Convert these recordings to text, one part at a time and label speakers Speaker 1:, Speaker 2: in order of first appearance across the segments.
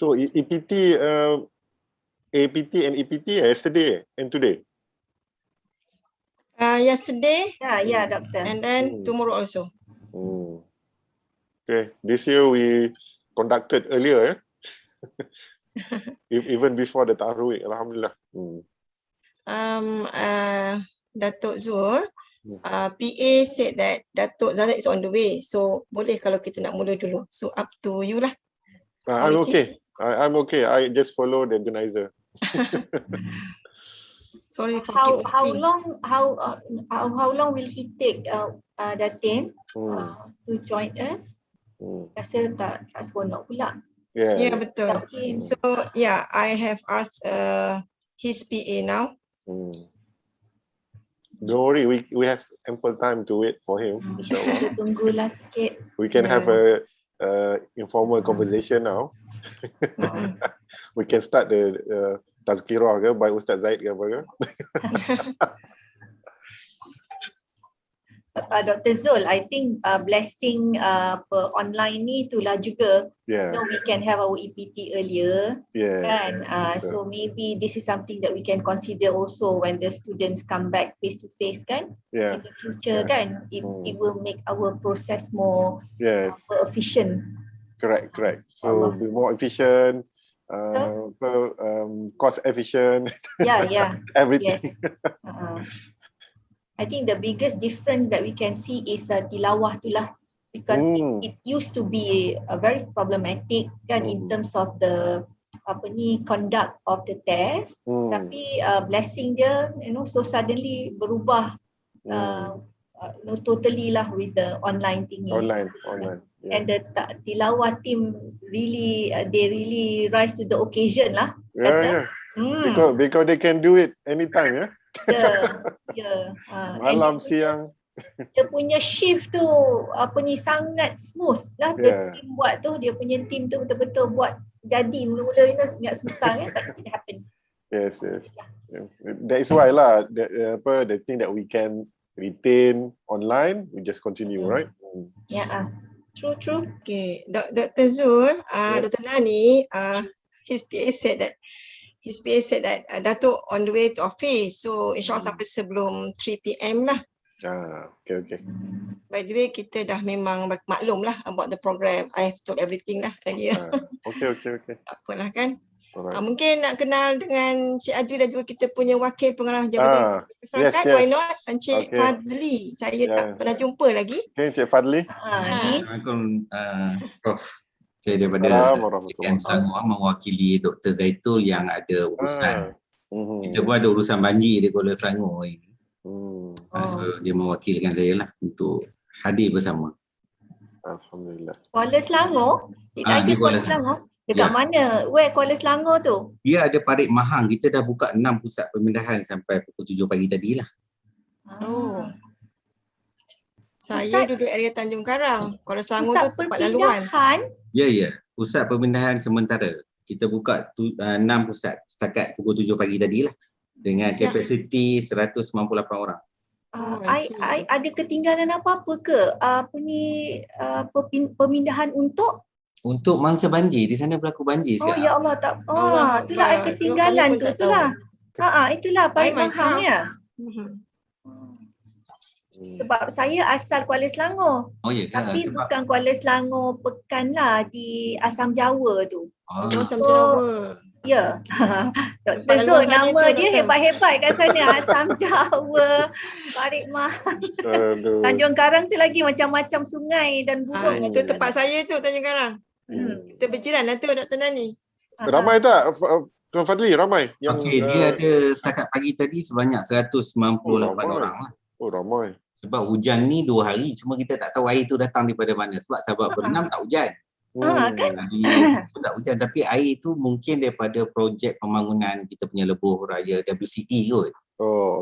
Speaker 1: So EPT, APT and EPT yesterday and today.
Speaker 2: Yesterday
Speaker 3: Yeah, doctor.
Speaker 2: and then tomorrow also.
Speaker 1: Okay, this year we conducted earlier, even before the Tarawih. Alhamdulillah.
Speaker 2: Datuk Zul, PA said that Datuk Zahid is on the way. So boleh kalau kita nak mula dulu. So up to you lah.
Speaker 1: I'm okay. I'm okay. I just follow the organizer.
Speaker 2: Sorry for
Speaker 3: How long will he take Datin to join us? Rasa tak seronok pula.
Speaker 2: Yeah, betul.
Speaker 3: Okay.
Speaker 2: So yeah, I have asked his PA now.
Speaker 1: Don't worry, we have ample time to wait for him. Inshallah.
Speaker 3: Kita tunggulah sikit.
Speaker 1: We can have a informal conversation now. We can start the tazkirah ke by Ustaz Zaid ke apa ke?
Speaker 3: Dr. Zul, I think blessing per online ni itulah juga.
Speaker 1: Yeah.
Speaker 3: You know, we can have our EPT earlier.
Speaker 1: Yeah.
Speaker 3: Kan? So maybe this is something that we can consider also when the students come back face to face kan?
Speaker 1: Yeah.
Speaker 3: In the future kan? It will make our process more efficient.
Speaker 1: Correct. So be more efficient, cost efficient.
Speaker 3: Yeah.
Speaker 1: Everything.
Speaker 3: Yes. I think the biggest difference that we can see is tilawah tu lah, because it used to be very problematic kan in terms of the conduct of the test. Tapi blessing dia, so suddenly berubah totally lah with the online thingy.
Speaker 1: Online. Yeah.
Speaker 3: And the tilawah team really they really rise to the occasion lah.
Speaker 1: Yeah. Because they can do it anytime, yeah.
Speaker 3: Yeah.
Speaker 1: Malam, siang.
Speaker 3: Dia punya shift tu sangat smooth lah. Dia team buat tu, dia punya team tu betul-betul buat jadi. Mula-mula ni sangat susah kan, but it happen.
Speaker 1: Yes. Yeah. That is why lah the thing that we can retain online, we just continue, right?
Speaker 3: Yeah. True.
Speaker 2: Okay, Dr. Zul, Dr. Nani, his PA said that Datuk on the way to office. So insyaAllah sampai sebelum 3 PM lah.
Speaker 1: Okay.
Speaker 2: By the way, kita dah memang maklum lah about the program. I have told everything lah earlier.
Speaker 1: Okay.
Speaker 2: Tak apalah kan. Mungkin nak kenal dengan Cik Adri dan juga kita punya wakil pengarah Jabatan Masyarakat. Why not? Encik Fadli. Saya tak pernah jumpa lagi.
Speaker 1: Okay, Encik Fadli.
Speaker 4: Assalamualaikum Prof. Saya daripada Selangor mewakili Dr. Zaitul yang ada urusan. Kita pun ada urusan banjir di Kuala Selangor ini. So dia mewakilkan saya lah untuk hadir bersama.
Speaker 1: Alhamdulillah.
Speaker 3: Kuala Selangor?
Speaker 4: Di Kuala
Speaker 3: Selangor. Dekat mana? Where Kuala Selangor tu?
Speaker 4: Dia ada Parit Mahang. Kita dah buka 6 pusat pemindahan sampai pukul 7 pagi tadi lah.
Speaker 2: Saya duduk area Tanjung Karang. Kuala Selangor tu tempat laluan.
Speaker 4: Ya. Pusat pemindahan sementara. Kita buka 6 pusat setakat pukul 7 pagi tadi lah. Dengan kapasiti 198 orang.
Speaker 3: I ada ketinggalan apa-apa ke? Pemindahan untuk
Speaker 4: mangsa banjir. Di sana berlaku banjir sekarang.
Speaker 3: Ya Allah, tak. Itulah I ketinggalan tu. Itulah Parit Mahang ya. Sebab saya asal Kuala Selangor. Tapi bukan Kuala Selangor Pekan lah, di Asam Jawa tu.
Speaker 2: Asam Jawa.
Speaker 3: Ya. Dr. Zul, nama dia hebat-hebat kat sana. Asam Jawa, Parit Mahang. Tanjung Karang tu lagi macam-macam sungai dan burung.
Speaker 2: Itu tempat saya tu, Tanjung Karang. Kita berjiran lah tu, Dr. Nani.
Speaker 1: Ramai tak? Tuan Fadli, ramai?
Speaker 4: Dia ada setakat pagi tadi sebanyak 198 orang lah.
Speaker 1: Ramai.
Speaker 4: Sebab hujan ni 2 hari, cuma kita tak tahu air tu datang daripada mana. Sebab berenam tak hujan.
Speaker 3: Kan?
Speaker 4: Tak hujan, tapi air tu mungkin daripada projek pembangunan kita punya lebuh raya WCT kot.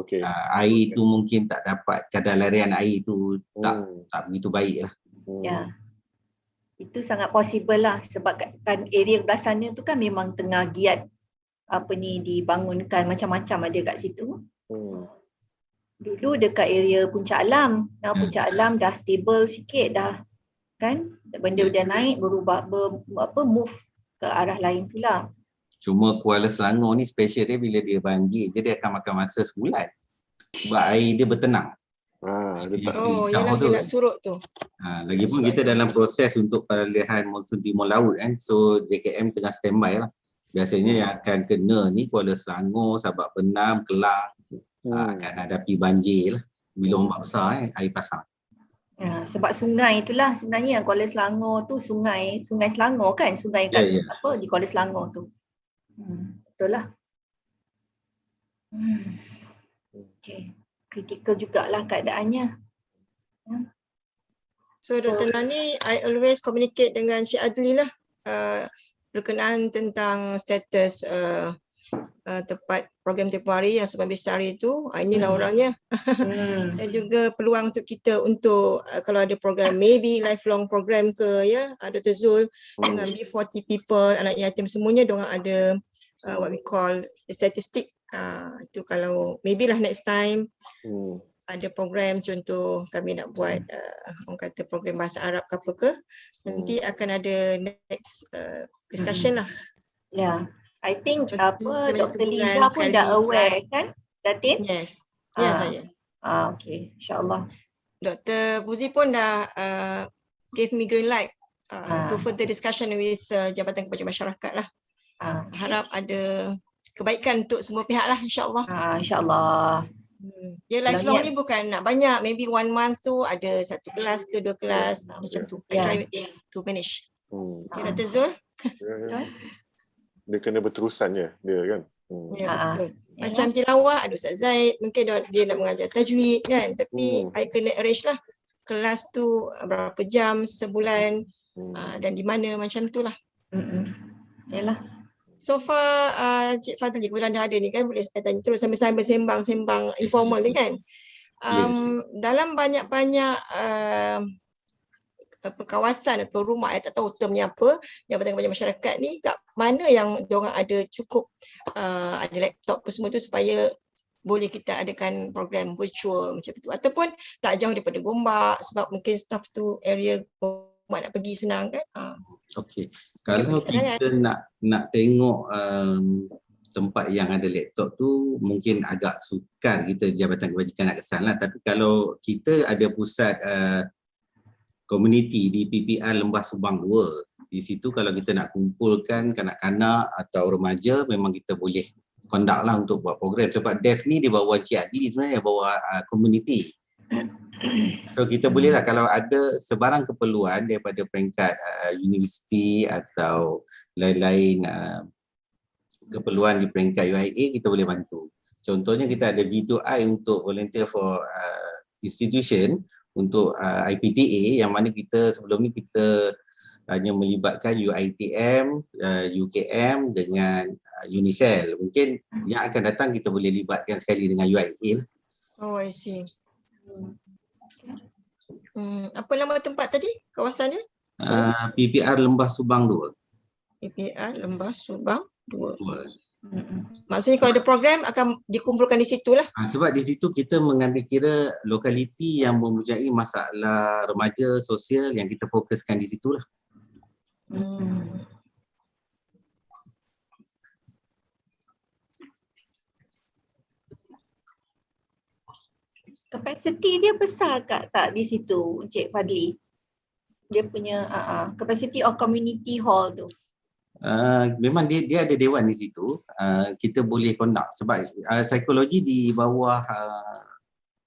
Speaker 1: Okay.
Speaker 4: Air tu mungkin tak dapat, kadar larian air tu tak begitu baik lah.
Speaker 3: Ya. Itu sangat possible lah, sebab kan area belah sana tu kan memang tengah giat dibangunkan macam-macam ada kat situ. Dulu dekat area Puncak Alam. Now Puncak Alam dah stable sikit dah. Kan? Benda dah naik, berubah, move ke arah lain pula.
Speaker 4: Cuma Kuala Selangor ni special dia bila dia banjir, dia akan makan masa sebulan. Sebab air dia bertenang.
Speaker 2: Yalah dia nak surut tu.
Speaker 4: Lagipun kita dalam proses untuk peralihan monsun timur laut kan. So JKM tengah standby lah. Biasanya yang akan kena ni Kuala Selangor, Sabak Penam, Kelang akan hadapi banjir lah. Bila ombak besar air pasang.
Speaker 3: Sebab sungai itulah sebenarnya Kuala Selangor tu sungai Selangor kan, sungai kat apa di Kuala Selangor tu. Betul lah. Okay. Kritikal jugalah keadaannya.
Speaker 2: So Dr. Nani, I always communicate dengan Cik Adli lah berkenaan tentang status tempat program tempoh hari yang Subhan Bestari tu. Inilah orangnya. Dan juga peluang untuk kita untuk kalau ada program, maybe lifelong program ke Dr. Zul dengan B40 people, anak yatim semuanya diorang ada what we call statistik. Itu kalau maybe lah next time ada program, contoh kami nak buat orang kata program bahasa Arab ke apa ke, nanti akan ada next discussion lah.
Speaker 3: I think Dr. Liza pun dah aware kan, Datin?
Speaker 2: Yes, saya.
Speaker 3: Okay, insyaAllah.
Speaker 2: Dr. Buzi pun dah give me green light to further discussion with Jabatan Kebajikan Masyarakat lah. Harap ada kebaikan untuk semua pihak lah, insyaAllah.
Speaker 3: InsyaAllah.
Speaker 2: Lifelong ni bukan nak banyak, maybe 1 month tu ada 1 kelas ke 2 kelas, macam tu. I try to manage. Dr. Zul?
Speaker 1: Dia kena berterusannya dia kan.
Speaker 2: Betul. Macam tilawah ada Ustaz Zaid, mungkin dia nak mengajar tajwid kan, tapi I kena arrange lah kelas tu berapa jam sebulan dan di mana, macam tu lah.
Speaker 3: Yalah.
Speaker 2: So far Cik Fadli kebetulan dah ada ni kan, boleh saya tanya terus sambil sembang informal ni kan. Dalam banyak-banyak kawasan atau rumah, saya tak tahu termnya apa, Jabatan Kebajikan Masyarakat ni kat mana yang diorang ada cukup ada laptop apa semua tu supaya boleh kita adakan program virtual macam tu, ataupun tak jauh daripada Gombak sebab mungkin staff tu area Gombak nak pergi senang kan.
Speaker 4: Okey. Kalau kita nak tengok tempat yang ada laptop tu mungkin agak sukar kita Jabatan Kebajikan nak kesan lah. Tapi kalau kita ada pusat komuniti di PPR Lembah Subang 2, di situ kalau kita nak kumpulkan kanak-kanak atau remaja, memang kita boleh conduct lah untuk buat program. Sebab DEF ni dia bawa Cik Adi sebenarnya, bawa komuniti. So kita boleh lah kalau ada sebarang keperluan daripada peringkat universiti atau lain-lain keperluan di peringkat UIA, kita boleh bantu. Contohnya kita ada V2I untuk volunteer for institution untuk IPTA, yang mana kita sebelum ni kita hanya melibatkan UITM, UKM dengan Unicel. Mungkin yang akan datang kita boleh libatkan sekali dengan UIA.
Speaker 2: Oh, I see. Apa nama tempat tadi? Kawasannya?
Speaker 4: PPR Lembah Subang 2.
Speaker 2: PPR Lembah Subang 2. Maksudnya kalau ada program akan dikumpulkan di situ lah.
Speaker 4: Sebab di situ kita mengambil kira lokaliti yang mempunyai masalah remaja sosial yang kita fokuskan di situ lah.
Speaker 3: Kapasiti dia besar tak di situ, Encik Fadli? Dia punya capacity of community hall tu.
Speaker 4: Memang dia ada dewan di situ. Kita boleh conduct sebab psikologi di bawah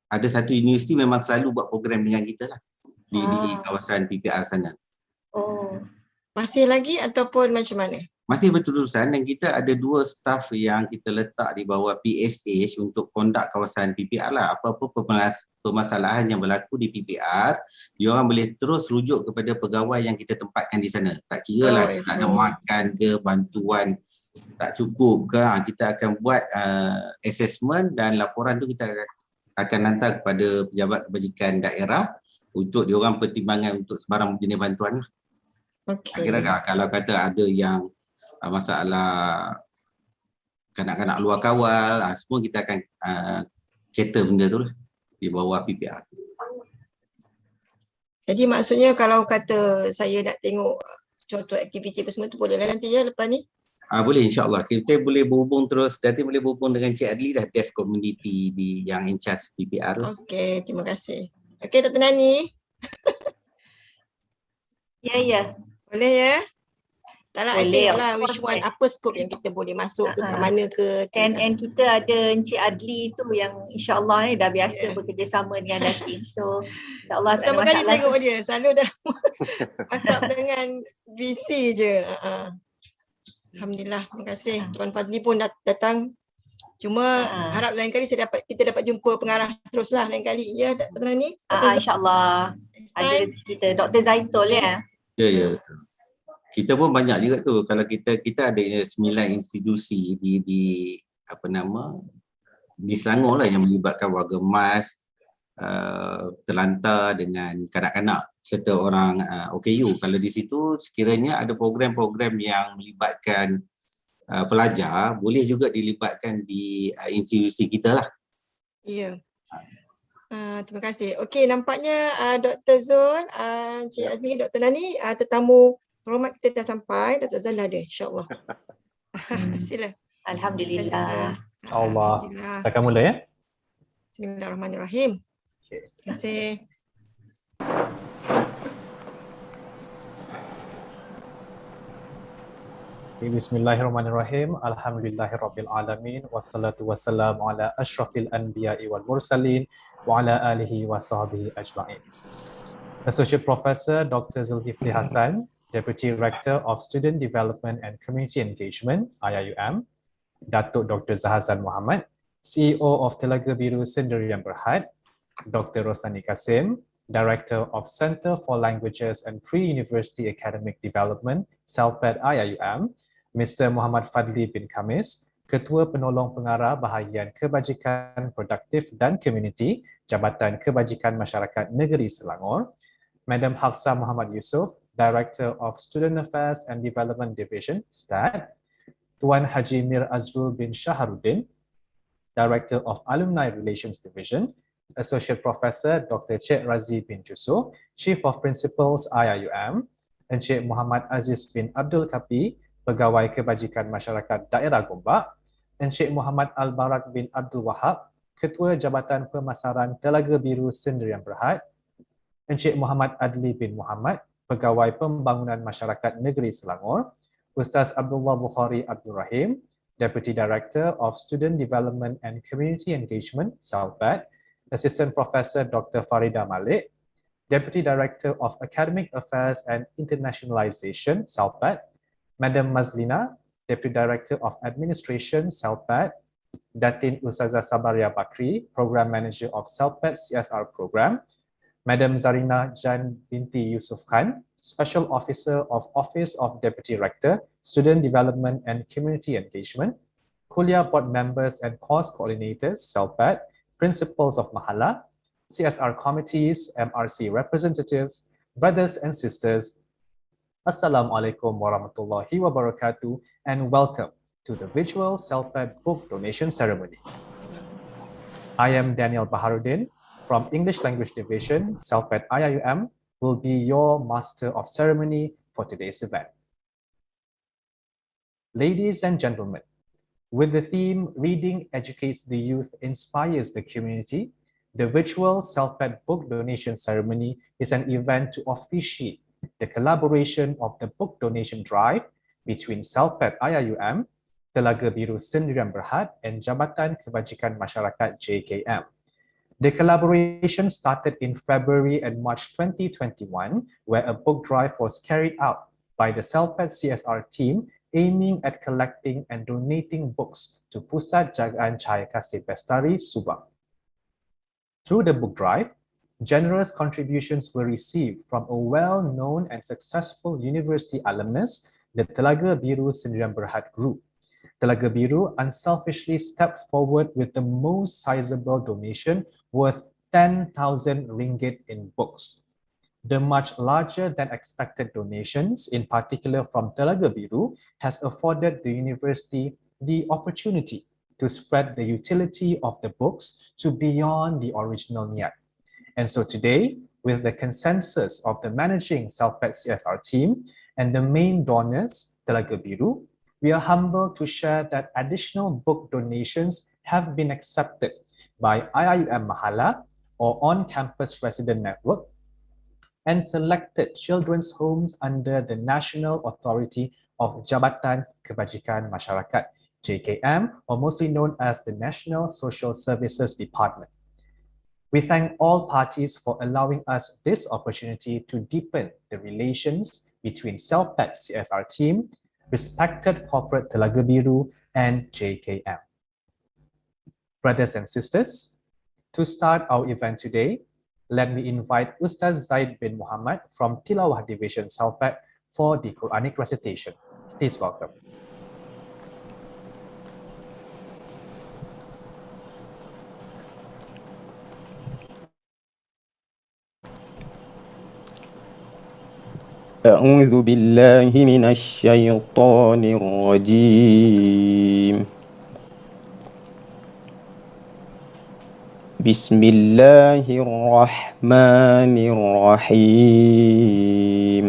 Speaker 4: ada satu universiti memang selalu buat program dengan kita lah di kawasan PPR sana.
Speaker 2: Masih lagi ataupun macam mana?
Speaker 4: Masih berterusan, dan kita ada 2 staff yang kita letak di bawah PSH untuk conduct kawasan PPR lah. Apa-apa permasalahan yang berlaku di PPR, diorang boleh terus rujuk kepada pegawai yang kita tempatkan di sana. Tak kira lah tak ada makan ke, bantuan tak cukup ke, kita akan buat assessment dan laporan tu kita akan hantar kepada pejabat kebajikan daerah untuk diorang pertimbangan untuk sebarang jenis bantuan lah. Kira-kira kalau kata ada yang masalah kanak-kanak luar kawal, semua kita akan cater benda tu lah. di bawah PPR.
Speaker 2: Jadi maksudnya kalau kata saya nak tengok contoh aktiviti apa semua tu boleh lah nanti ya lepas ni?
Speaker 4: Boleh, insyaAllah. Kita boleh berhubung terus, nanti boleh berhubung dengan Cik Adli dah, Deaf Community yang in charge PPR.
Speaker 2: Okey, terima kasih. Okey, Dr. Nani.
Speaker 3: Ya.
Speaker 2: Boleh ya? Tak lah, I
Speaker 3: Boleh,
Speaker 2: tengoklah
Speaker 3: of
Speaker 2: which
Speaker 3: course,
Speaker 2: one, apa scope yang kita boleh masuk dekat mana ke.
Speaker 3: And kita ada Encik Adli tu yang insyaAllah dah biasa bekerjasama dengan Datin. So insyaAllah tak ada
Speaker 2: pertama kali
Speaker 3: masalah.
Speaker 2: tengok dia, selalu dah WhatsApp dengan VC je. Alhamdulillah, terima kasih. Tuan Fadli pun datang. Cuma harap lain kali kita dapat jumpa pengarah teruslah lain kali. Ya, Dr. Nani?
Speaker 3: InsyaAllah. Ada rezeki kita. Dr. Zaitol ya?
Speaker 4: Ya. Kita pun banyak juga tu. Kalau kita ada 9 institusi di Selangor lah yang melibatkan warga emas, terlantar dengan kanak-kanak serta orang OKU. Kalau di situ sekiranya ada program-program yang melibatkan pelajar, boleh juga dilibatkan di institusi kita lah.
Speaker 2: Ya. Terima kasih. Okey, nampaknya Dr. Zul, Encik Azmi, Dr. Nani, tetamu hormat kita dah sampai. Dr. Zan dah ada, insyaAllah. Sila.
Speaker 3: Alhamdulillah.
Speaker 5: Allah. Kita akan mula ya.
Speaker 2: Bismillahirrahmanirrahim. Terima kasih.
Speaker 5: Bismillahirrahmanirrahim. Alhamdulillahirabbil alamin wassalatu wassalamu ala asyrafil anbiya'i wal mursalin wa ala alihi wa sahbihi ajma'in. Associate Professor Dr. Zulkifli Hasan, Deputy Rector of Student Development and Community Engagement, IIUM, Datuk Dr. Zahazan Muhammad, CEO of Telaga Biru Sendirian Berhad, Dr. Rosani Kasim, Director of Center for Languages and Pre-University Academic Development, Celpad IIUM, Mr. Muhammad Fadli bin Khamis, Ketua Penolong Pengarah Bahagian Kebajikan Produktif dan Komuniti, Jabatan Kebajikan Masyarakat Negeri Selangor, Madam Hafsah Muhammad Yusof, Director of Student Affairs and Development Division, STAD, Tuan Haji Mir Azrul bin Shaharuddin, Director of Alumni Relations Division, Associate Professor Dr. Cik Razi bin Jusof, Chief of Principals IIUM, Encik Muhammad Aziz bin Abdul Kapi, Pegawai Kebajikan Masyarakat Daerah Gombak, Encik Muhammad Al-Barak bin Abdul Wahab, Ketua Jabatan Pemasaran Telaga Biru Sendirian Berhad, Encik Muhammad Adli bin Muhammad, Pegawai Pembangunan Masyarakat Negeri Selangor, Ustaz Abdullah Bukhari Abdul Rahim, Deputy Director of Student Development and Community Engagement, Celpad, Assistant Professor Dr. Farida Malik, Deputy Director of Academic Affairs and Internationalization, Celpad, Madam Mazlina, Deputy Director of Administration, Celpad, Datin Ustazah Sabaria Bakri, Program Manager of Celpad CSR Program, Madam Zarina Jan binti Yusuf Khan, Special Officer of Office of Deputy Rector, Student Development and Community Engagement, Kuliah Board Members and Course Coordinators, Celpad, Principals of Mahala, CSR Committees, MRC Representatives, Brothers and Sisters, Assalamualaikum warahmatullahi wabarakatuh, and welcome to the virtual Celpad Book Donation Ceremony. I am Daniel Baharuddin from English Language Division, Celpad IIUM, will be your Master of Ceremony for today's event. Ladies and gentlemen, with the theme Reading Educates the Youth, Inspires the Community, the virtual Celpad Book Donation Ceremony is an event to officiate the collaboration of the book donation drive between Celpad IIUM, Telaga Biru Sendirian Berhad, and Jabatan Kebajikan Masyarakat JKM. The collaboration started in February and March 2021, where a book drive was carried out by the Celpad CSR team aiming at collecting and donating books to Pusat Jagaan Cahaya Kasih Bestari, Subang. Through the book drive, generous contributions were received from a well-known and successful university alumnus, the Telaga Biru Sendirian Berhad Group. Telaga Biru unselfishly stepped forward with the most sizable donation worth 10,000 ringgit in books. The much larger than expected donations, in particular from Telaga Biru, has afforded the university the opportunity to spread the utility of the books to beyond the original niat. And so today, with the consensus of the managing Celpad CSR team and the main donors, Telaga Biru, we are humbled to share that additional book donations have been accepted by IIUM Mahala or on-campus resident network and selected children's homes under the National Authority of Jabatan Kebajikan Masyarakat, JKM, or mostly known as the National Social Services Department. We thank all parties for allowing us this opportunity to deepen the relations between Celpad CSR team, respected corporate Telaga Biru, and JKM. Brothers and sisters, to start our event today, let me invite Ustaz Zaid bin Muhammad from Tilawah Division Celpad for the Quranic recitation. Please welcome.
Speaker 6: أعوذ بالله من الشيطان الرجيم. بسم الله الرحمن الرحيم.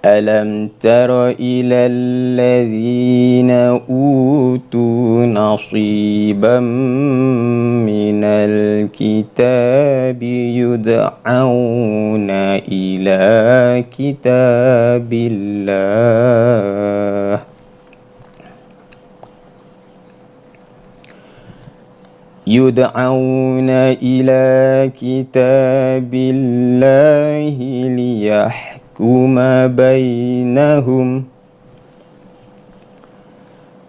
Speaker 6: ألم تر إلى الذين أوتوا نصيبا من الكتاب يدعون إلى كتاب الله ليحكم بينهم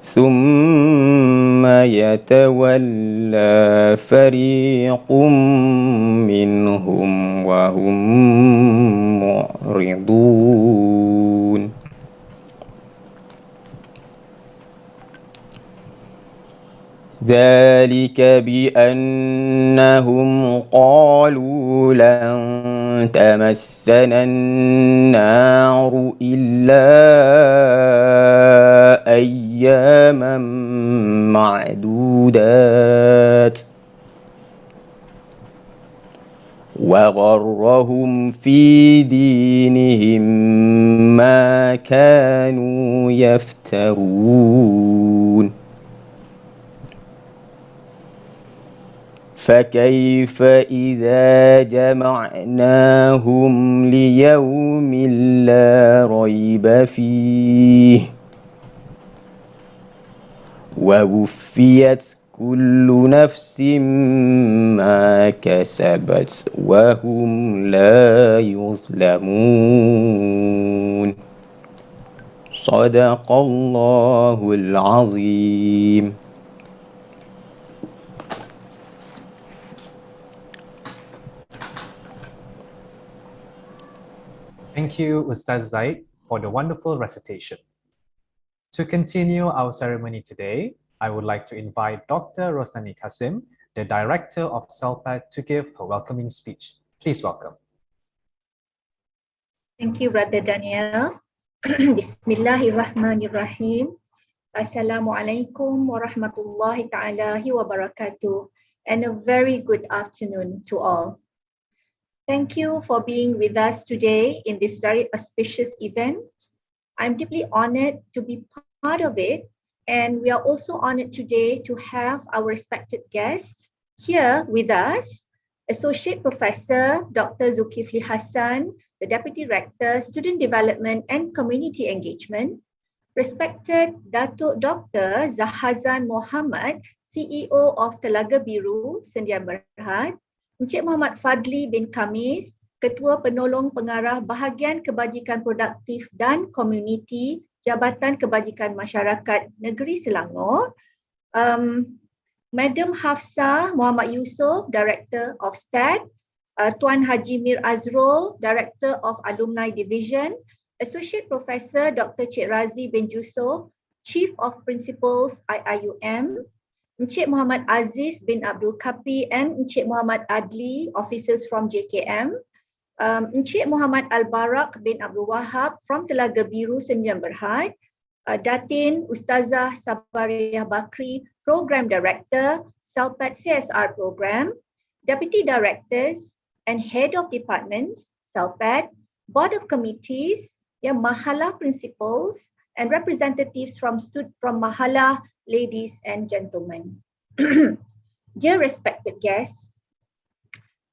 Speaker 6: ثم يتولى فريق منهم وهم معرضون. ذلك بأنهم قالوا لن تمسنا النار إلا أياما معدودات وغرهم في دينهم ما كانوا يفترون. فكيف إذا جمعناهم ليوم لا ريب فيه ووفيت كل نفس ما كسبت وهم لا يظلمون. صدق الله العظيم.
Speaker 5: Thank you, Ustaz Zaid, for the wonderful recitation. To continue our ceremony today, I would like to invite Dr. Rosnani Kasim, the Director of Celpad, to give her welcoming speech. Please welcome.
Speaker 3: Thank you, Brother Daniel. Bismillahirrahmanirrahim. Assalamualaikum warahmatullahi ta'ala wabarakatuh. And a very good afternoon to all. Thank you for being with us today in this very auspicious event. I'm deeply honored to be part of it, and we are also honored today to have our respected guests here with us, Associate Professor Dr. Zulkifli Hassan, the Deputy Rector, Student Development and Community Engagement, respected Datuk Dr. Zahazan Mohamad, CEO of Telaga Biru, Sdn Bhd, Encik Muhammad Fadli bin Kamis, Ketua Penolong Pengarah Bahagian Kebajikan Produktif dan Komuniti Jabatan Kebajikan Masyarakat Negeri Selangor, Madam Hafsah Muhammad Yusof, Director of STAD, Tuan Haji Mir Azrul, Director of Alumni Division, Associate Professor Dr. Cik Razi bin Yusof, Chief of Principals IIUM, Encik Muhammad Aziz bin Abdul Kapi and Encik Muhammad Adli, officers from JKM, Encik Muhammad Al-Barak bin Abdul Wahab from Telaga Biru, Sdn Bhd, Datin Ustazah Sabariah Bakri, Program Director, Celpad CSR Program, Deputy Directors and Head of Departments, Celpad, Board of Committees, Mahala Principals, and representatives from Mahala, ladies and gentlemen. Dear respected guests,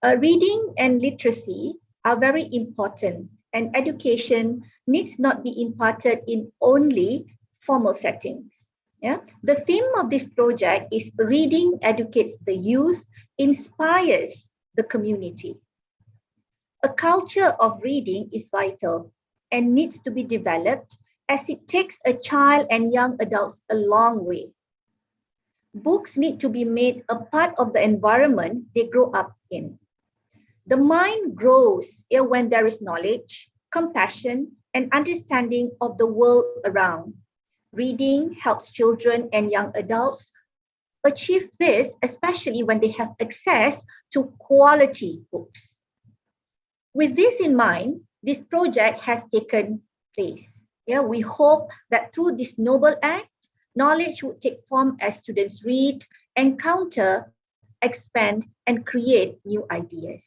Speaker 3: reading and literacy are very important, and education needs not be imparted in only formal settings. The theme of this project is reading educates the youth, inspires the community. A culture of reading is vital and needs to be developed as it takes a child and young adults a long way. Books need to be made a part of the environment they grow up in. The mind grows when there is knowledge, compassion, and understanding of the world around. Reading helps children and young adults achieve this, especially when they have access to quality books. With this in mind, this project has taken place. We hope that through this noble act, knowledge would take form as students read, encounter, expand, and create new ideas.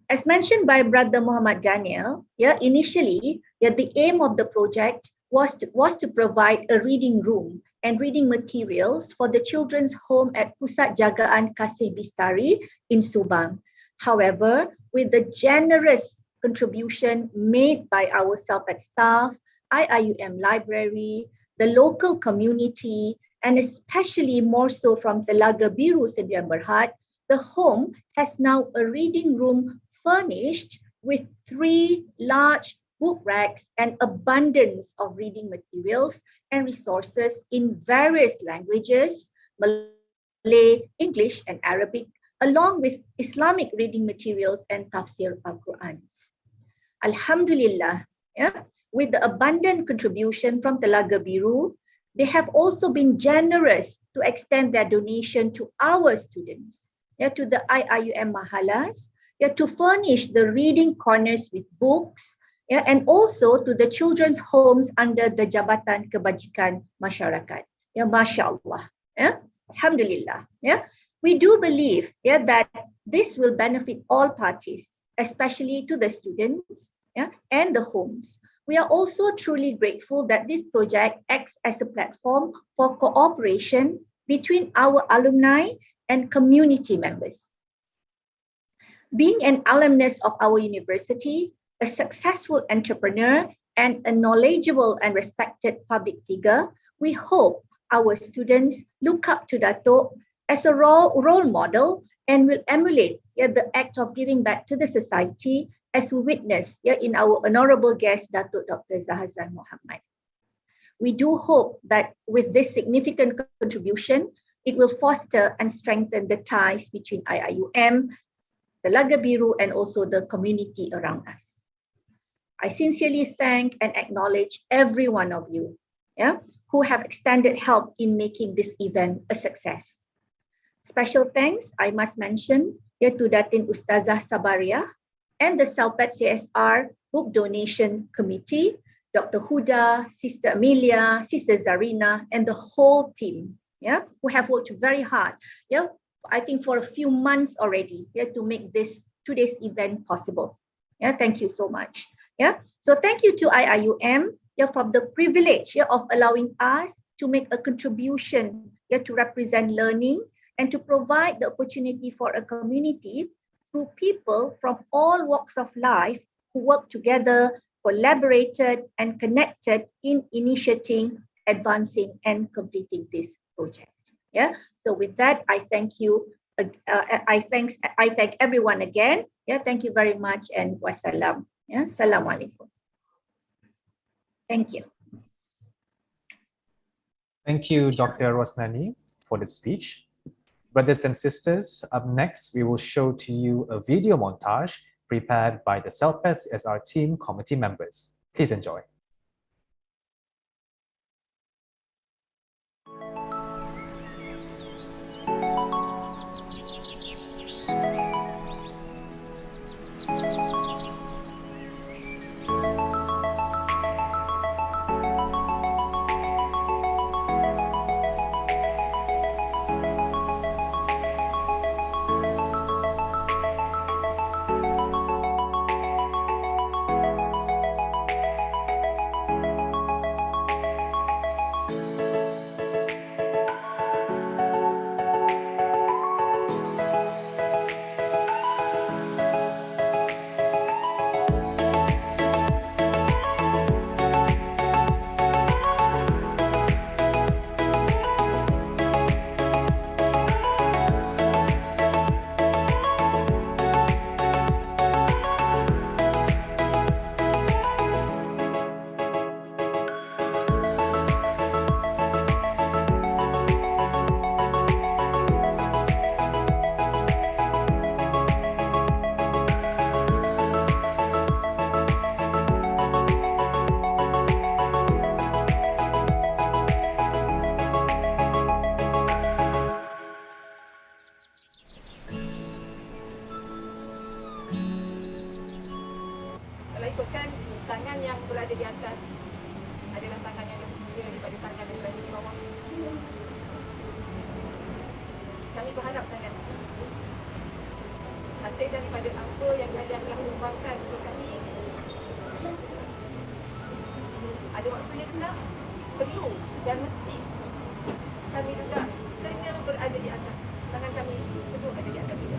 Speaker 3: As mentioned by Brother Muhammad Daniel, initially, the aim of the project was to provide a reading room and reading materials for the children's home at Pusat Jagaan Kasih Bistari in Subang. However, with the generous contribution made by our Celpad staff, IIUM Library, the local community, and especially more so from Telaga Biru Sdn Bhd, the home has now a reading room furnished with 3 large book racks and abundance of reading materials and resources in various languages, Malay, English, and Arabic, along with Islamic reading materials and tafsir al-Qur'ans. Alhamdulillah, with the abundant contribution from Telaga Biru, they have also been generous to extend their donation to our students, to the IIUM Mahalas, to furnish the reading corners with books, and also to the children's homes under the Jabatan Kebajikan Masyarakat. Masya Allah. Alhamdulillah. We do believe that this will benefit all parties, especially to the students and the homes. We are also truly grateful that this project acts as a platform for cooperation between our alumni and community members. Being an alumnus of our university, a successful entrepreneur, and a knowledgeable and respected public figure, we hope our students look up to Dato' as a role model and will emulate the act of giving back to the society as we witness in our honorable guest, Dato' Dr. Zahazan Muhammad. We do hope that with this significant contribution, it will foster and strengthen the ties between IIUM, Telaga Biru, and also the community around us. I sincerely thank and acknowledge every one of you who have extended help in making this event a success. Special thanks, I must mention, to Datin Ustazah Sabariah and the Celpad CSR Book Donation Committee, Dr. Huda, Sister Amelia, Sister Zarina, and the whole team, who have worked very hard, I think for a few months already, to make this today's event possible. Thank you so much. So thank you to IIUM for the privilege of allowing us to make a contribution to represent learning and to provide the opportunity for a community through people from all walks of life who work together, collaborated, and connected in initiating, advancing, and completing this project. So with that, I thank you. I thank everyone again. Thank you very much, and wassalam. Assalamu alaikum. Thank you.
Speaker 5: Thank you, Dr. Rosnani, for the speech. Brothers and sisters, up next, we will show to you a video montage prepared by the Celpad CSR team committee members. Please enjoy.
Speaker 2: di atas adalah tangan yang lebih mulia daripada tangan yang berada di bawah. Kami berharap sangat hasil daripada apa yang kalian telah sumbangkan untuk kami, ada waktunya pula perlu dan mesti kami juga kena berada di atas. Tangan kami perlu ada di atas juga.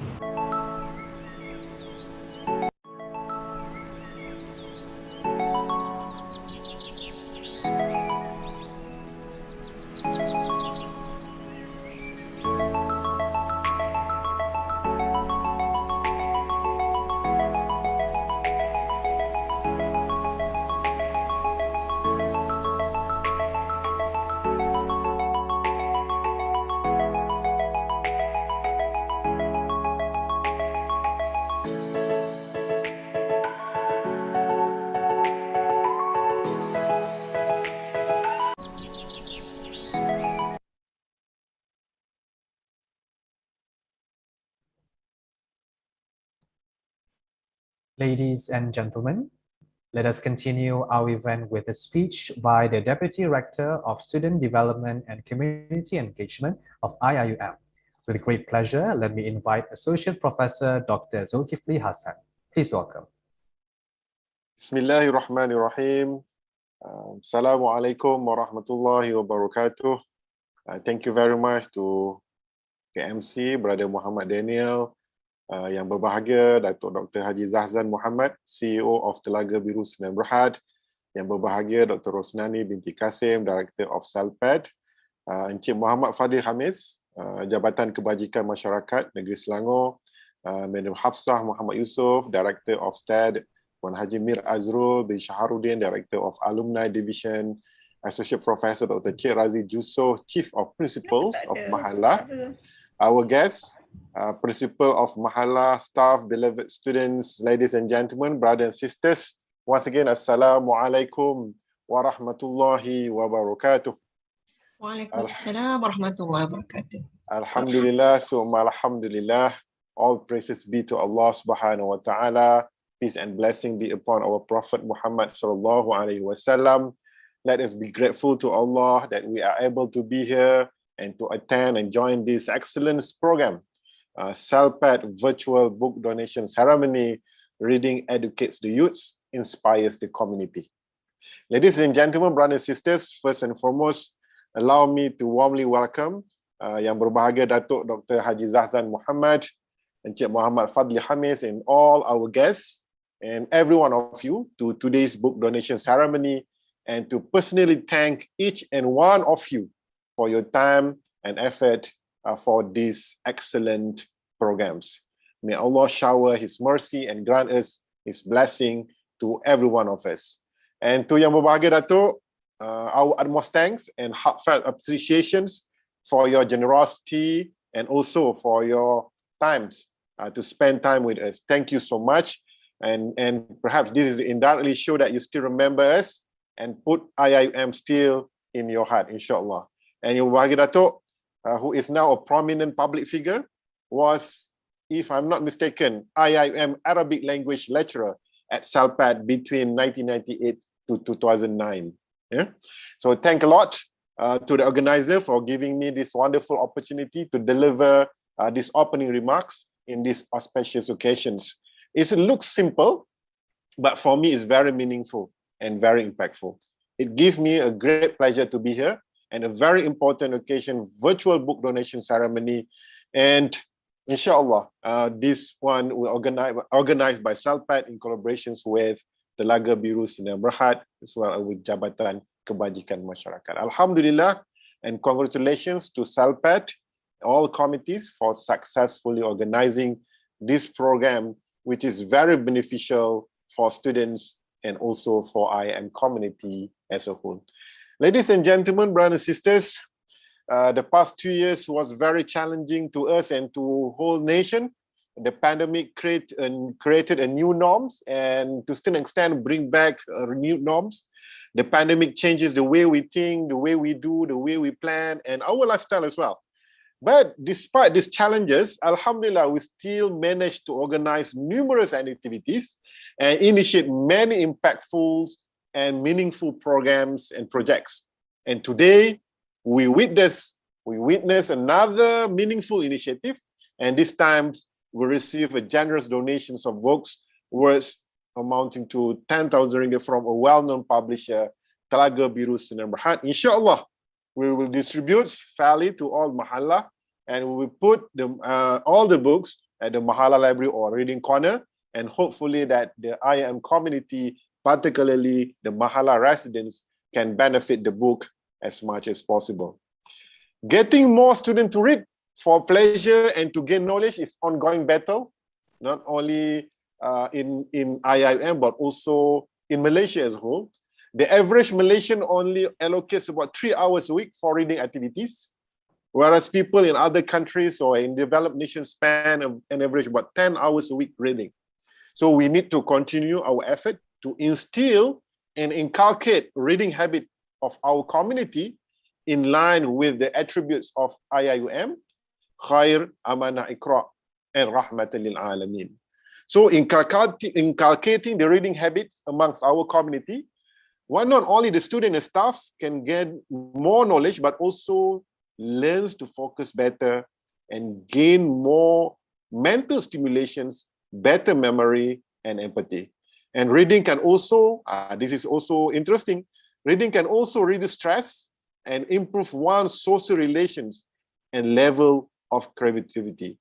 Speaker 5: Ladies and gentlemen, let us continue our event with a speech by the Deputy Rector of Student Development and Community Engagement of IIUM. With great pleasure, let me invite Associate Professor Dr. Zulkifli Hassan. Please welcome.
Speaker 1: Bismillahirrahmanirrahim. Assalamualaikum warahmatullahi wabarakatuh. Thank you very much to KMC, Brother Muhammad Daniel, yang berbahagia Datuk Dr. Haji Zahzan Muhammad, CEO of Telaga Biru Sdn Bhd, yang berbahagia Dr. Rosnani binti Kasim, Director of Celpad, Encik Muhammad Fadil Hamis, Jabatan Kebajikan Masyarakat Negeri Selangor, Madam Hafsah Muhammad Yusof, Director of STAD, Puan Haji Mir Azrul bin Shaharuddin, Director of Alumni Division, Associate Professor Dr. Cik Razi Jusoh, Chief of Principals of Mahallah, our guests, Principal of Mahallah, staff, beloved students, ladies and gentlemen, brothers and sisters, once again, Assalamualaikum warahmatullahi wabarakatuh.
Speaker 2: Waalaikumsalam warahmatullahi wabarakatuh.
Speaker 1: Alhamdulillah, summa alhamdulillah. All praises be to Allah subhanahu wa ta'ala. Peace and blessing be upon our Prophet Muhammad sallallahu alaihi wasallam. Let us be grateful to Allah that we are able to be here and to attend and join this excellent program. Celpad Virtual Book Donation Ceremony, Reading Educates the Youths, Inspires the Community. Ladies and gentlemen, brothers and sisters, first and foremost, allow me to warmly welcome Yang Berbahagia Datuk Dr. Haji Zahzan Muhammad, Encik Muhammad Fadli Hamis, and all our guests, and every one of you to today's book donation ceremony, and to personally thank each and one of you for your time and effort for these excellent programs. May Allah shower His mercy and grant us His blessing to every one of us. And to Yang Berbahagia Datuk, our utmost thanks and heartfelt appreciations for your generosity and also for your times to spend time with us. Thank you so much. And perhaps this is indirectly show that you still remember us and put IIUM still in your heart, inshallah. And Yang Berbahagia Datuk, who is now a prominent public figure, was, if I'm not mistaken, IIUM Arabic language lecturer at Celpad between 1998 to 2009. Yeah? So thank a lot to the organizer for giving me this wonderful opportunity to deliver these opening remarks in these auspicious occasions. It looks simple, but for me it's very meaningful and very impactful. It gives me a great pleasure to be here and a very important occasion, virtual book donation ceremony. And inshallah, this one will organized by Celpad in collaborations with Telaga Biru Sdn Bhd as well as with Jabatan Kebajikan Masyarakat. Alhamdulillah, and congratulations to Celpad, all committees for successfully organizing this program, which is very beneficial for students and also for IIM community as a whole. Ladies and gentlemen, brothers and sisters, the past 2 years was very challenging to us and to whole nation. The pandemic created a new norms, and to still extent bring back new norms. The pandemic changes the way we think, the way we do, the way we plan, and our lifestyle as well. But despite these challenges, alhamdulillah, we still managed to organize numerous activities and initiate many impactful and meaningful programs and projects. And today, we witness another meaningful initiative, and this time we receive a generous donations of books worth amounting to 10,000 ringgit from a well-known publisher, Telaga Biru Sdn Bhd. Inshallah, we will distribute fairly to all Mahalla, and we will put all the books at the Mahalla library or reading corner, and hopefully that the IIM community, particularly the Mahalla residents, can benefit the book as much as possible. Getting more students to read for pleasure and to gain knowledge is ongoing battle, not only in IIM, but also in Malaysia as a whole. The average Malaysian only allocates about 3 hours a week for reading activities, whereas people in other countries or in developed nations spend an average about 10 hours a week reading. So we need to continue our effort to instill and inculcate reading habit of our community in line with the attributes of IIUM, Khair, Amanah, Iqra, and Rahmatan lil Alameen. So inculcating the reading habits amongst our community, why not only the student and staff can gain more knowledge, but also learns to focus better and gain more mental stimulations, better memory, and empathy. And reading can also, this is also interesting, reading can also reduce stress and improve one's social relations and level of creativity.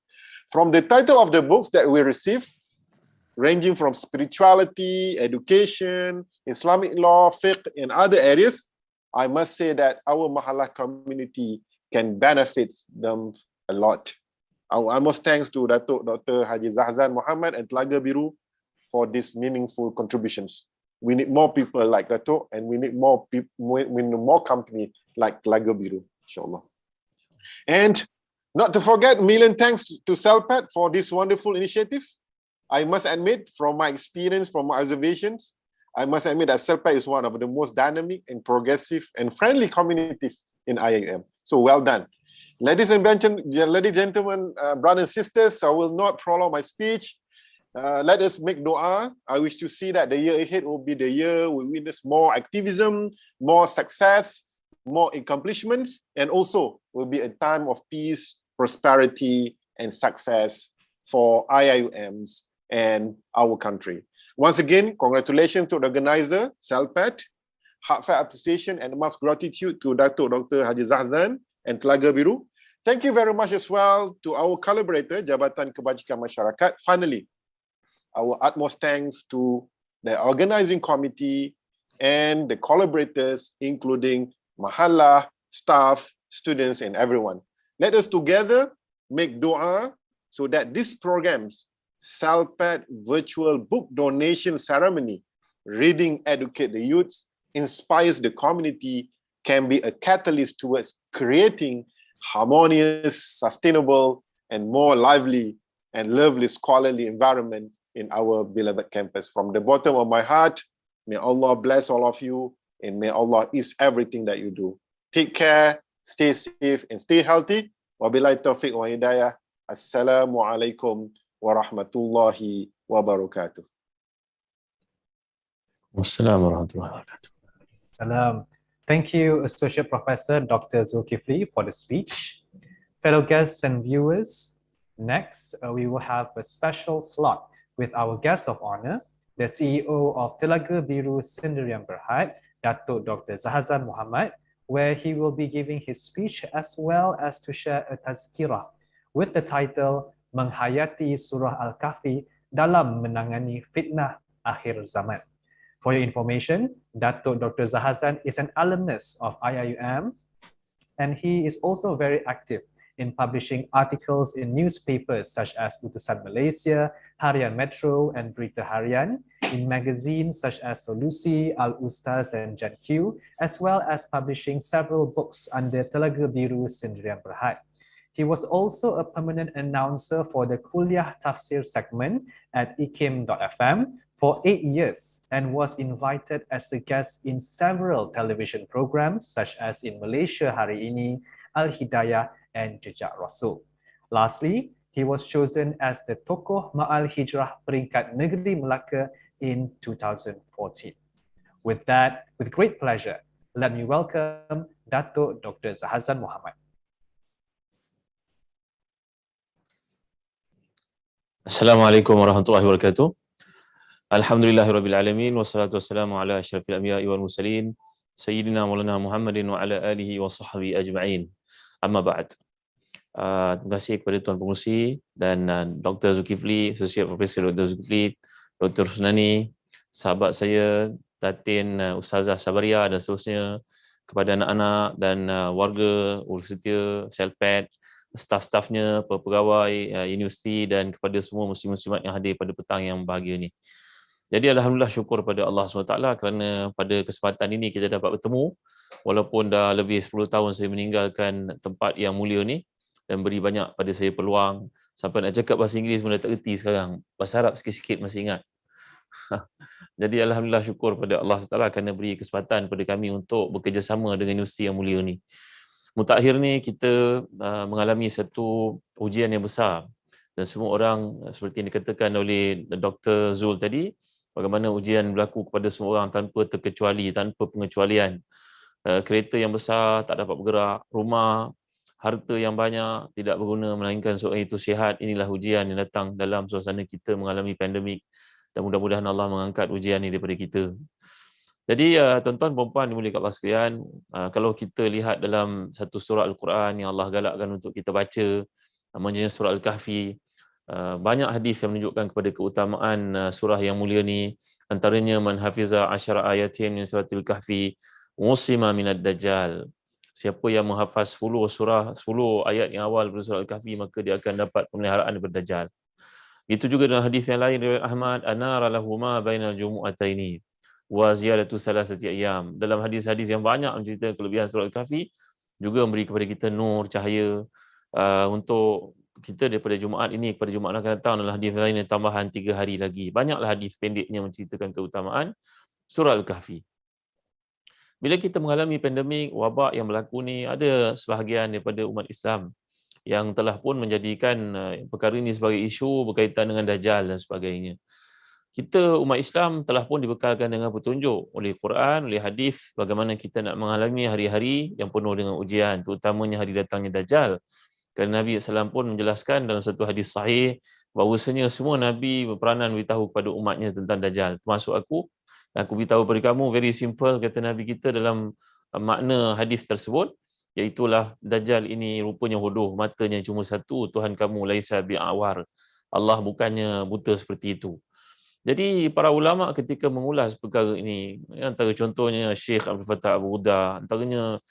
Speaker 1: From the title of the books that we receive, ranging from spirituality, education, Islamic law, fiqh, and other areas, I must say that our Mahalla community can benefit them a lot. Our utmost thanks to Dr. Haji Zahzan Muhammad and Telaga Biru for these meaningful contributions. We need more people like Dato', and we need more people, we need more company like Telaga Biru, inshallah. And not to forget, million thanks to Celpad for this wonderful initiative. I must admit, from my experience, from my observations, I must admit that Celpad is one of the most dynamic and progressive and friendly communities in IIM. So well done. Ladies and gentlemen, brothers and sisters, I will not prolong my speech. Let us make dua. I wish to see that the year ahead will be the year we witness more activism, more success, more accomplishments, and also will be a time of peace, prosperity, and success for IIUMs and our country. Once again, congratulations to the organizer, Celpad, heartfelt appreciation and much gratitude to Dr. Haji Zahzan and Telaga Biru. Thank you very much as well to our collaborator, Jabatan Kebajikan Masyarakat. Finally, our utmost thanks to the organizing committee and the collaborators, including Mahalla, staff, students, and everyone. Let us together make dua so that these programs, Celpad virtual book donation ceremony, reading educate the youths, inspires the community, can be a catalyst towards creating harmonious, sustainable, and more lively and lovely scholarly environment in our beloved campus. From the bottom of my heart, may Allah bless all of you, and may Allah ease everything that you do. Take care, stay safe, and stay healthy. Wabillahi taufiq wa hidayah. Assalamu alaikum wa rahmatullahi wa barakatuh.
Speaker 7: Wassalamu warahmatullahi wabarakatuh.
Speaker 5: Salam. Thank you, Associate Professor Dr. Zulkifli, for the speech. Fellow guests and viewers, next we will have a special slot with our guest of honor, the CEO of Telaga Biru Sdn Bhd, Datuk Dr. Zahzan Muhammad, where he will be giving his speech as well as to share a tazkirah with the title Menghayati Surah Al-Kahfi dalam Menangani Fitnah Akhir Zaman. For your information, Datuk Dr. Zahzan is an alumnus of IIUM, and he is also very active in publishing articles in newspapers such as Utusan Malaysia, Harian Metro, and Berita Harian, in magazines such as Solusi, Al-Ustaz, and Jan Q, as well as publishing several books under Telaga Biru Sdn Bhd. He was also a permanent announcer for the Kuliah Tafsir segment at ikim.fm for 8 years and was invited as a guest in several television programs such as in Malaysia Hari Ini, Al-Hidayah, and Jejak Rasul. Lastly, he was chosen as the Tokoh Ma'al Hijrah Peringkat Negeri Melaka in 2014. With that, with great pleasure, let me welcome Datuk Dr. Zahazan Muhammad.
Speaker 7: Assalamualaikum warahmatullahi wabarakatuh. Alhamdulillahirabbil alamin wassalatu wassalamu ala asyrafil anbiya'i wal mursalin sayyidina maulana Muhammadin wa ala alihi wa sahbihi ajma'in. Amma ba'd. Terima kasih kepada Tuan Pengerusi dan Dr. Zulkifli, Associate Professor Dr. Zulkifli, Dr. Husnani, sahabat saya, Datin, Ustazah Sabaria dan seterusnya, kepada anak-anak dan warga Universiti Celpad, staf-stafnya, pegawai universiti dan kepada semua muslim-muslimat yang hadir pada petang yang bahagia ni. Jadi alhamdulillah syukur pada Allah SWT kerana pada kesempatan ini kita dapat bertemu walaupun dah lebih 10 tahun saya meninggalkan tempat yang mulia ni dan beri banyak pada saya peluang sampai nak cakap bahasa Inggeris pun dah tak erti sekarang. Bahasa Arab sikit-sikit masih ingat. Jadi alhamdulillah syukur pada Allah SWT kerana beri kesempatan pada kami untuk bekerjasama dengan universiti yang mulia ni. Mutakhir ni kita mengalami satu ujian yang besar dan semua orang seperti yang dikatakan oleh Dr. Zul tadi, bagaimana ujian berlaku kepada semua orang tanpa terkecuali, tanpa pengecualian. Kereta yang besar tak dapat bergerak, rumah, harta yang banyak tidak berguna melainkan seorang itu sihat. Inilah ujian yang datang dalam suasana kita mengalami pandemik dan mudah-mudahan Allah mengangkat ujian ini daripada kita. Jadi tuan-tuan perempuan dimuliakan Allah sekalian, kalau kita lihat dalam satu surah Al-Quran yang Allah galakkan untuk kita baca, namanya surah Al-Kahfi, banyak hadis yang menunjukkan kepada keutamaan surah yang mulia ni. Antaranya man hafiza 10 ayatin min suratil kahfi musima minad dajjal. Siapa yang menghafaz 10 ayat yang awal dari surah Al-Kahfi maka dia akan dapat pemeliharaan daripada dajjal. Itu juga dalam hadis yang lain dari Ahmad, anara lahuma bainal jumu'ataini wa ziyadatu salasati ayyam. Dalam hadis-hadis yang banyak menceritakan kelebihan surah Al-Kahfi juga memberi kepada kita nur, cahaya untuk kita daripada Jumaat ini kepada Jumaat akan datang. Adalah hadis lain yang tambahan 3 hari lagi. Banyaklah hadis pendeknya menceritakan keutamaan surah Al-Kahfi. Bila kita mengalami pandemik, wabak yang berlaku ni, ada sebahagian daripada umat Islam yang telah pun menjadikan perkara ini sebagai isu berkaitan dengan Dajjal dan sebagainya. Kita umat Islam telah pun dibekalkan dengan petunjuk oleh Quran, oleh hadis bagaimana kita nak mengalami hari-hari yang penuh dengan ujian, terutamanya hari datangnya Dajjal. Kerana Nabi SAW pun menjelaskan dalam satu hadis sahih bahawasanya semua Nabi berperanan beritahu kepada umatnya tentang Dajjal. Termasuk aku beritahu kepada kamu, very simple, kata Nabi kita dalam makna hadis tersebut, iaitulah Dajjal ini rupanya hodoh, matanya cuma satu, Tuhan kamu laisa bi'awar. Allah bukannya buta seperti itu. Jadi para ulama ketika mengulas perkara ini, antara contohnya Syekh Abdul Fattah Abu Huda, antaranya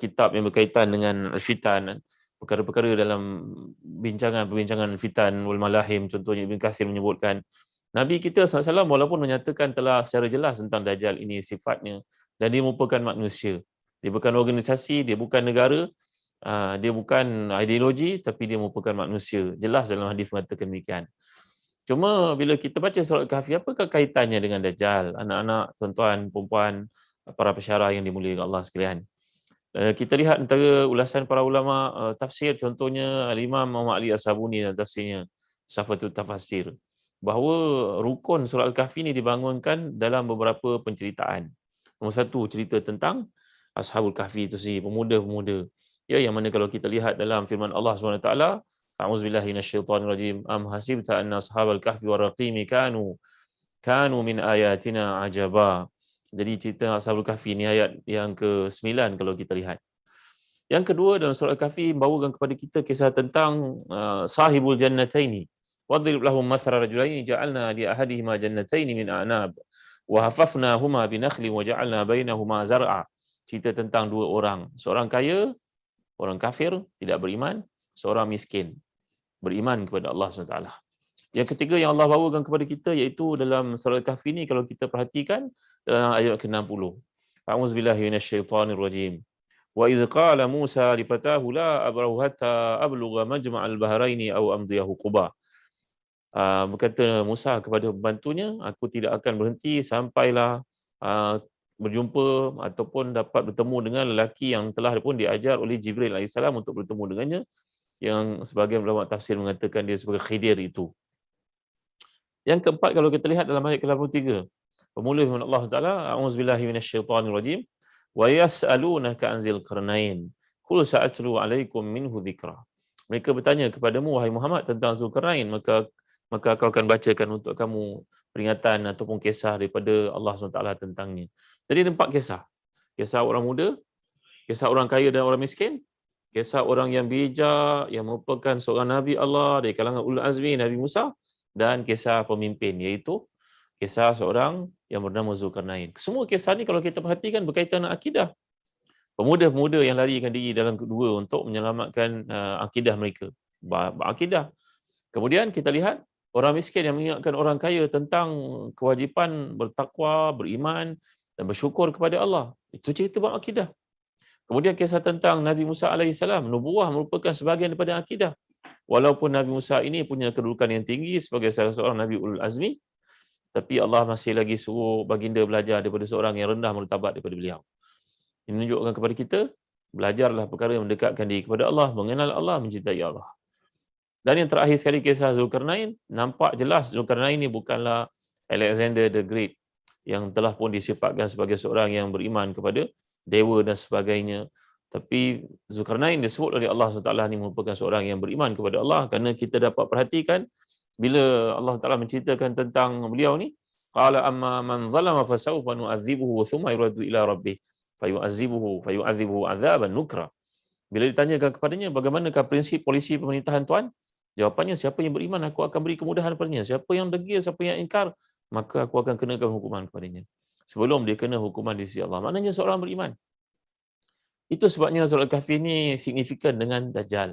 Speaker 7: kitab yang berkaitan dengan fitan, perkara-perkara dalam perbincangan fitan wal malahim, contohnya Ibn Katsir menyebutkan Nabi kita SAW walaupun menyatakan telah secara jelas tentang Dajjal ini sifatnya dan dia merupakan manusia. Dia bukan organisasi, dia bukan negara, dia bukan ideologi, tapi dia merupakan manusia. Jelas dalam hadis mengatakan demikian. Cuma bila kita baca surah Al-Kahfi, apakah kaitannya dengan Dajjal? Anak-anak, tuan-tuan, perempuan, para pesyarah yang dimuliakan Allah sekalian. Kita lihat antara ulasan para ulama tafsir, contohnya Al-Imam Muhammad Ali As-Sabuni dalam tafsirnya Safatul Tafasir, bahawa rukun surah Al-Kahfi ini dibangunkan dalam beberapa penceritaan. Nombor satu, cerita tentang Ashabul Kahfi itu sendiri, pemuda-pemuda. Ya, yang mana kalau kita lihat dalam firman Allah SWT, A'udzubillahi minasyaitonirrajim, am hasibta anna ashabal kahfi waraqimi kanu min ayatina ajaba. Jadi cerita Ashabul Kahfi ni ayat yang ke-9 kalau kita lihat. Yang kedua dalam surah Al-Kahfi membawakan kepada kita kisah tentang sahibul jannataini. Wadrib lahum mathara rajulaini ja'alna li ahadihima jannataini min a'nab wa hafafnahuma binakhli wa ja'alna bainahuma zar'a. Cerita tentang dua orang, seorang kaya, orang kafir tidak beriman, seorang miskin beriman kepada Allah SWT. Yang ketiga yang Allah bawakan kepada kita iaitu dalam surah Al-Kahfi ni kalau kita perhatikan dalam ayat ke-60. A'udzubillahi minasyaitonirrajim. Wa idz qala Musa li fatahu la abrahu hatta ablugha majma'al bahraini aw amdiyahu quba. Berkata Musa kepada pembantunya, aku tidak akan berhenti sampailah berjumpa ataupun dapat bertemu dengan lelaki yang telah pun diajar oleh Jibril AS untuk bertemu dengannya, yang sebagian ulama tafsir mengatakan dia sebagai Khidir itu. Yang keempat kalau kita lihat dalam ayat ke-83, Bermula dengan Allah Taala, a'udzubillahi minasyaitonirrajim. Wa yas'alunaka an Zulkarnain. Qul sa'atlu 'alaikum minhu dzikra. Mereka bertanya kepadamu wahai Muhammad tentang Zulkarnain, maka kau akan bacakan untuk kamu peringatan ataupun kisah daripada Allah SWT tentangnya. Jadi ada 4 kisah. Kisah orang muda, kisah orang kaya dan orang miskin, kisah orang yang bijak yang merupakan seorang Nabi Allah dari kalangan Ulul Azmi Nabi Musa, dan kisah pemimpin iaitu kisah seorang yang bernama Zulkarnain. Semua kisah ni kalau kita perhatikan berkaitan dengan akidah. Pemuda-pemuda yang larikan diri dalam kedua untuk menyelamatkan akidah mereka. Akidah. Kemudian kita lihat orang miskin yang mengingatkan orang kaya tentang kewajipan bertakwa, beriman dan bersyukur kepada Allah. Itu cerita bab akidah. Kemudian kisah tentang Nabi Musa AS. Nubuwah merupakan sebahagian daripada akidah. Walaupun Nabi Musa ini punya kedudukan yang tinggi sebagai salah seorang Nabi Ulul Azmi, tapi Allah masih lagi suruh baginda belajar daripada seorang yang rendah martabat daripada beliau. Ini menunjukkan kepada kita, belajarlah perkara yang mendekatkan diri kepada Allah, mengenal Allah, mencintai Allah. Dan yang terakhir sekali kisah Zulkarnain, nampak jelas Zulkarnain ini bukanlah Alexander the Great yang telah pun disifatkan sebagai seorang yang beriman kepada dewa dan sebagainya. Tapi Zulkarnain disebut oleh Allah SWT ini merupakan seorang yang beriman kepada Allah, kerana kita dapat perhatikan bila Allah Taala menceritakan tentang beliau ni, qala amma man zalama fasawfa nu'adzibuhu thumma yuradu ila rabbih fayu'adzibuhu 'adzaban nukra. Bila ditanyakan kepadanya bagaimanakah prinsip polisi pemerintahan Tuhan, jawapannya siapa yang beriman aku akan beri kemudahan padanya, siapa yang degil, siapa yang ingkar, maka aku akan kenakan hukuman kepadanya sebelum dia kena hukuman di sisi Allah. Maknanya seorang beriman. Itu sebabnya surah Al-Kahfi ini signifikan dengan Dajjal.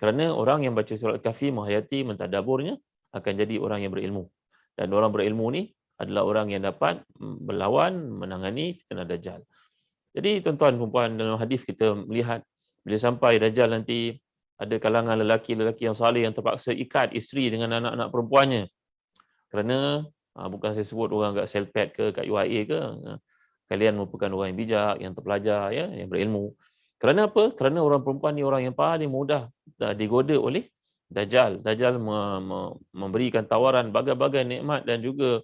Speaker 7: Kerana orang yang baca surah Al-Kahfi, menghayati, mentadaburnya, akan jadi orang yang berilmu. Dan orang berilmu ni adalah orang yang dapat berlawan, menangani fitnah Dajjal. Jadi tuan-tuan dan puan, dalam hadis kita melihat bila sampai Dajjal nanti ada kalangan lelaki-lelaki yang saleh yang terpaksa ikat isteri dengan anak-anak perempuannya. Kerana bukan saya sebut orang kat Celpad ke kat UIA ke, kalian merupakan orang yang bijak, yang terpelajar, ya, yang berilmu. Kerana apa? Kerana orang perempuan ni orang yang paling mudah digoda oleh Dajjal. Dajjal memberikan tawaran bagai-bagai nikmat dan juga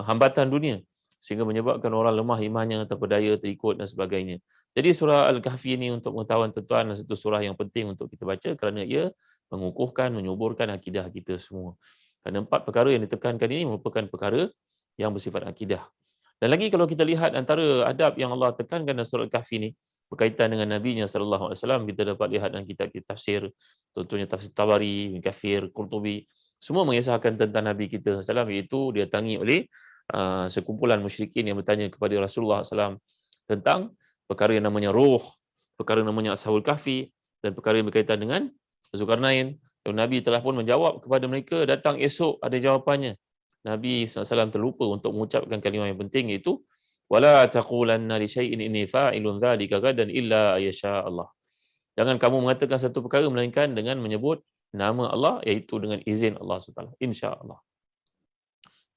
Speaker 7: hambatan dunia sehingga menyebabkan orang lemah imannya, terpedaya, terikut dan sebagainya. Jadi surah Al-Kahfi ini untuk pengetahuan tuan-tuan, satu surah yang penting untuk kita baca kerana ia mengukuhkan, menyuburkan akidah kita semua. Kerana 4 perkara yang ditekankan ini merupakan perkara yang bersifat akidah. Dan lagi kalau kita lihat antara adab yang Allah tekankan dalam surah Al-Kahfi ini berkaitan dengan Nabi-Nya SAW, kita dapat lihat dalam kitab-kitab tafsir, contohnya tafsir Tabari, Ibn Kathir, Qurtubi, semua mengisahkan tentang Nabi kita SAW, iaitu didatangi oleh sekumpulan musyrikin yang bertanya kepada Rasulullah SAW tentang perkara yang namanya Ruh, perkara yang namanya Ashabul Kahfi, dan perkara yang berkaitan dengan Zulkarnain. Dan Nabi telah pun menjawab kepada mereka, datang esok ada jawapannya. Nabi SAW terlupa untuk mengucapkan kalimah yang penting, iaitu wala taqulanna li syai'in inni fa'ilun dzalika gadan illa yasha Allah. Jangan kamu mengatakan satu perkara melainkan dengan menyebut nama Allah, iaitu dengan izin Allah SWT, insya-Allah.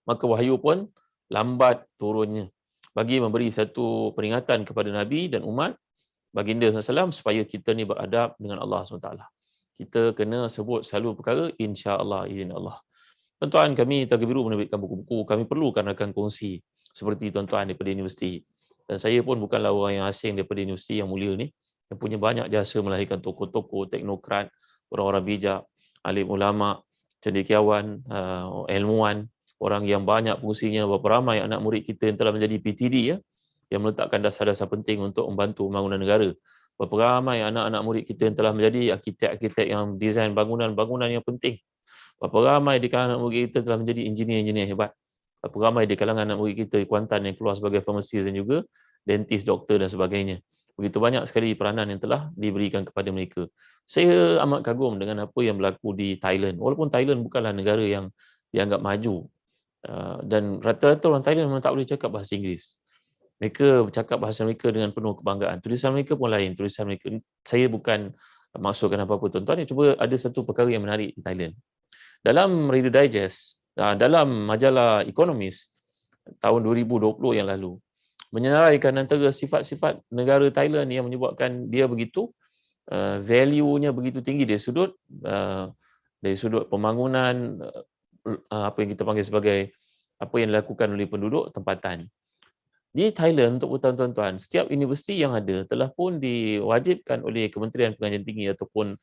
Speaker 7: Maka wahyu pun lambat turunnya bagi memberi satu peringatan kepada Nabi dan umat baginda SAW supaya kita ni beradab dengan Allah SWT. Kita kena sebut selalu perkara insya-Allah, izin Allah. Tuan-tuan, kami tergebiru menerbitkan buku-buku. Kami perlukan rakan kongsi seperti tuan-tuan daripada universiti. Dan saya pun bukanlah orang yang asing daripada universiti yang mulia ni, yang punya banyak jasa melahirkan tokoh-tokoh, teknokrat, orang-orang bijak, alim ulama, cendekiawan, ilmuwan, orang yang banyak fungsinya. Berapa ramai anak murid kita yang telah menjadi PTD, ya, yang meletakkan dasar-dasar penting untuk membantu pembangunan negara. Berapa ramai anak-anak murid kita yang telah menjadi arkitek-arkitek yang desain bangunan-bangunan yang penting. Berapa ramai di kalangan anak murid kita telah menjadi engineer-engineer hebat. Berapa ramai di kalangan anak murid kita di Kuantan yang keluar sebagai pharmacist dan juga dentist, doktor dan sebagainya. Begitu banyak sekali peranan yang telah diberikan kepada mereka. Saya amat kagum dengan apa yang berlaku di Thailand. Walaupun Thailand bukanlah negara yang dianggap maju. Dan rata-rata orang Thailand memang tak boleh cakap bahasa Inggeris. Mereka bercakap bahasa mereka dengan penuh kebanggaan. Tulisan mereka pun lain. Tulisan mereka, saya bukan maksudkan apa-apa tuan-tuan. Cuba ada satu perkara yang menarik di Thailand. Dalam Reader Digest, dalam majalah Economist tahun 2020 yang lalu, menyeraikan antara sifat-sifat negara Thailand yang menyebabkan dia begitu, value-nya begitu tinggi dari sudut pembangunan, apa yang kita panggil sebagai apa yang dilakukan oleh penduduk tempatan. Di Thailand, untuk tuan-tuan, setiap universiti yang ada telah pun diwajibkan oleh Kementerian Pengajian Tinggi ataupun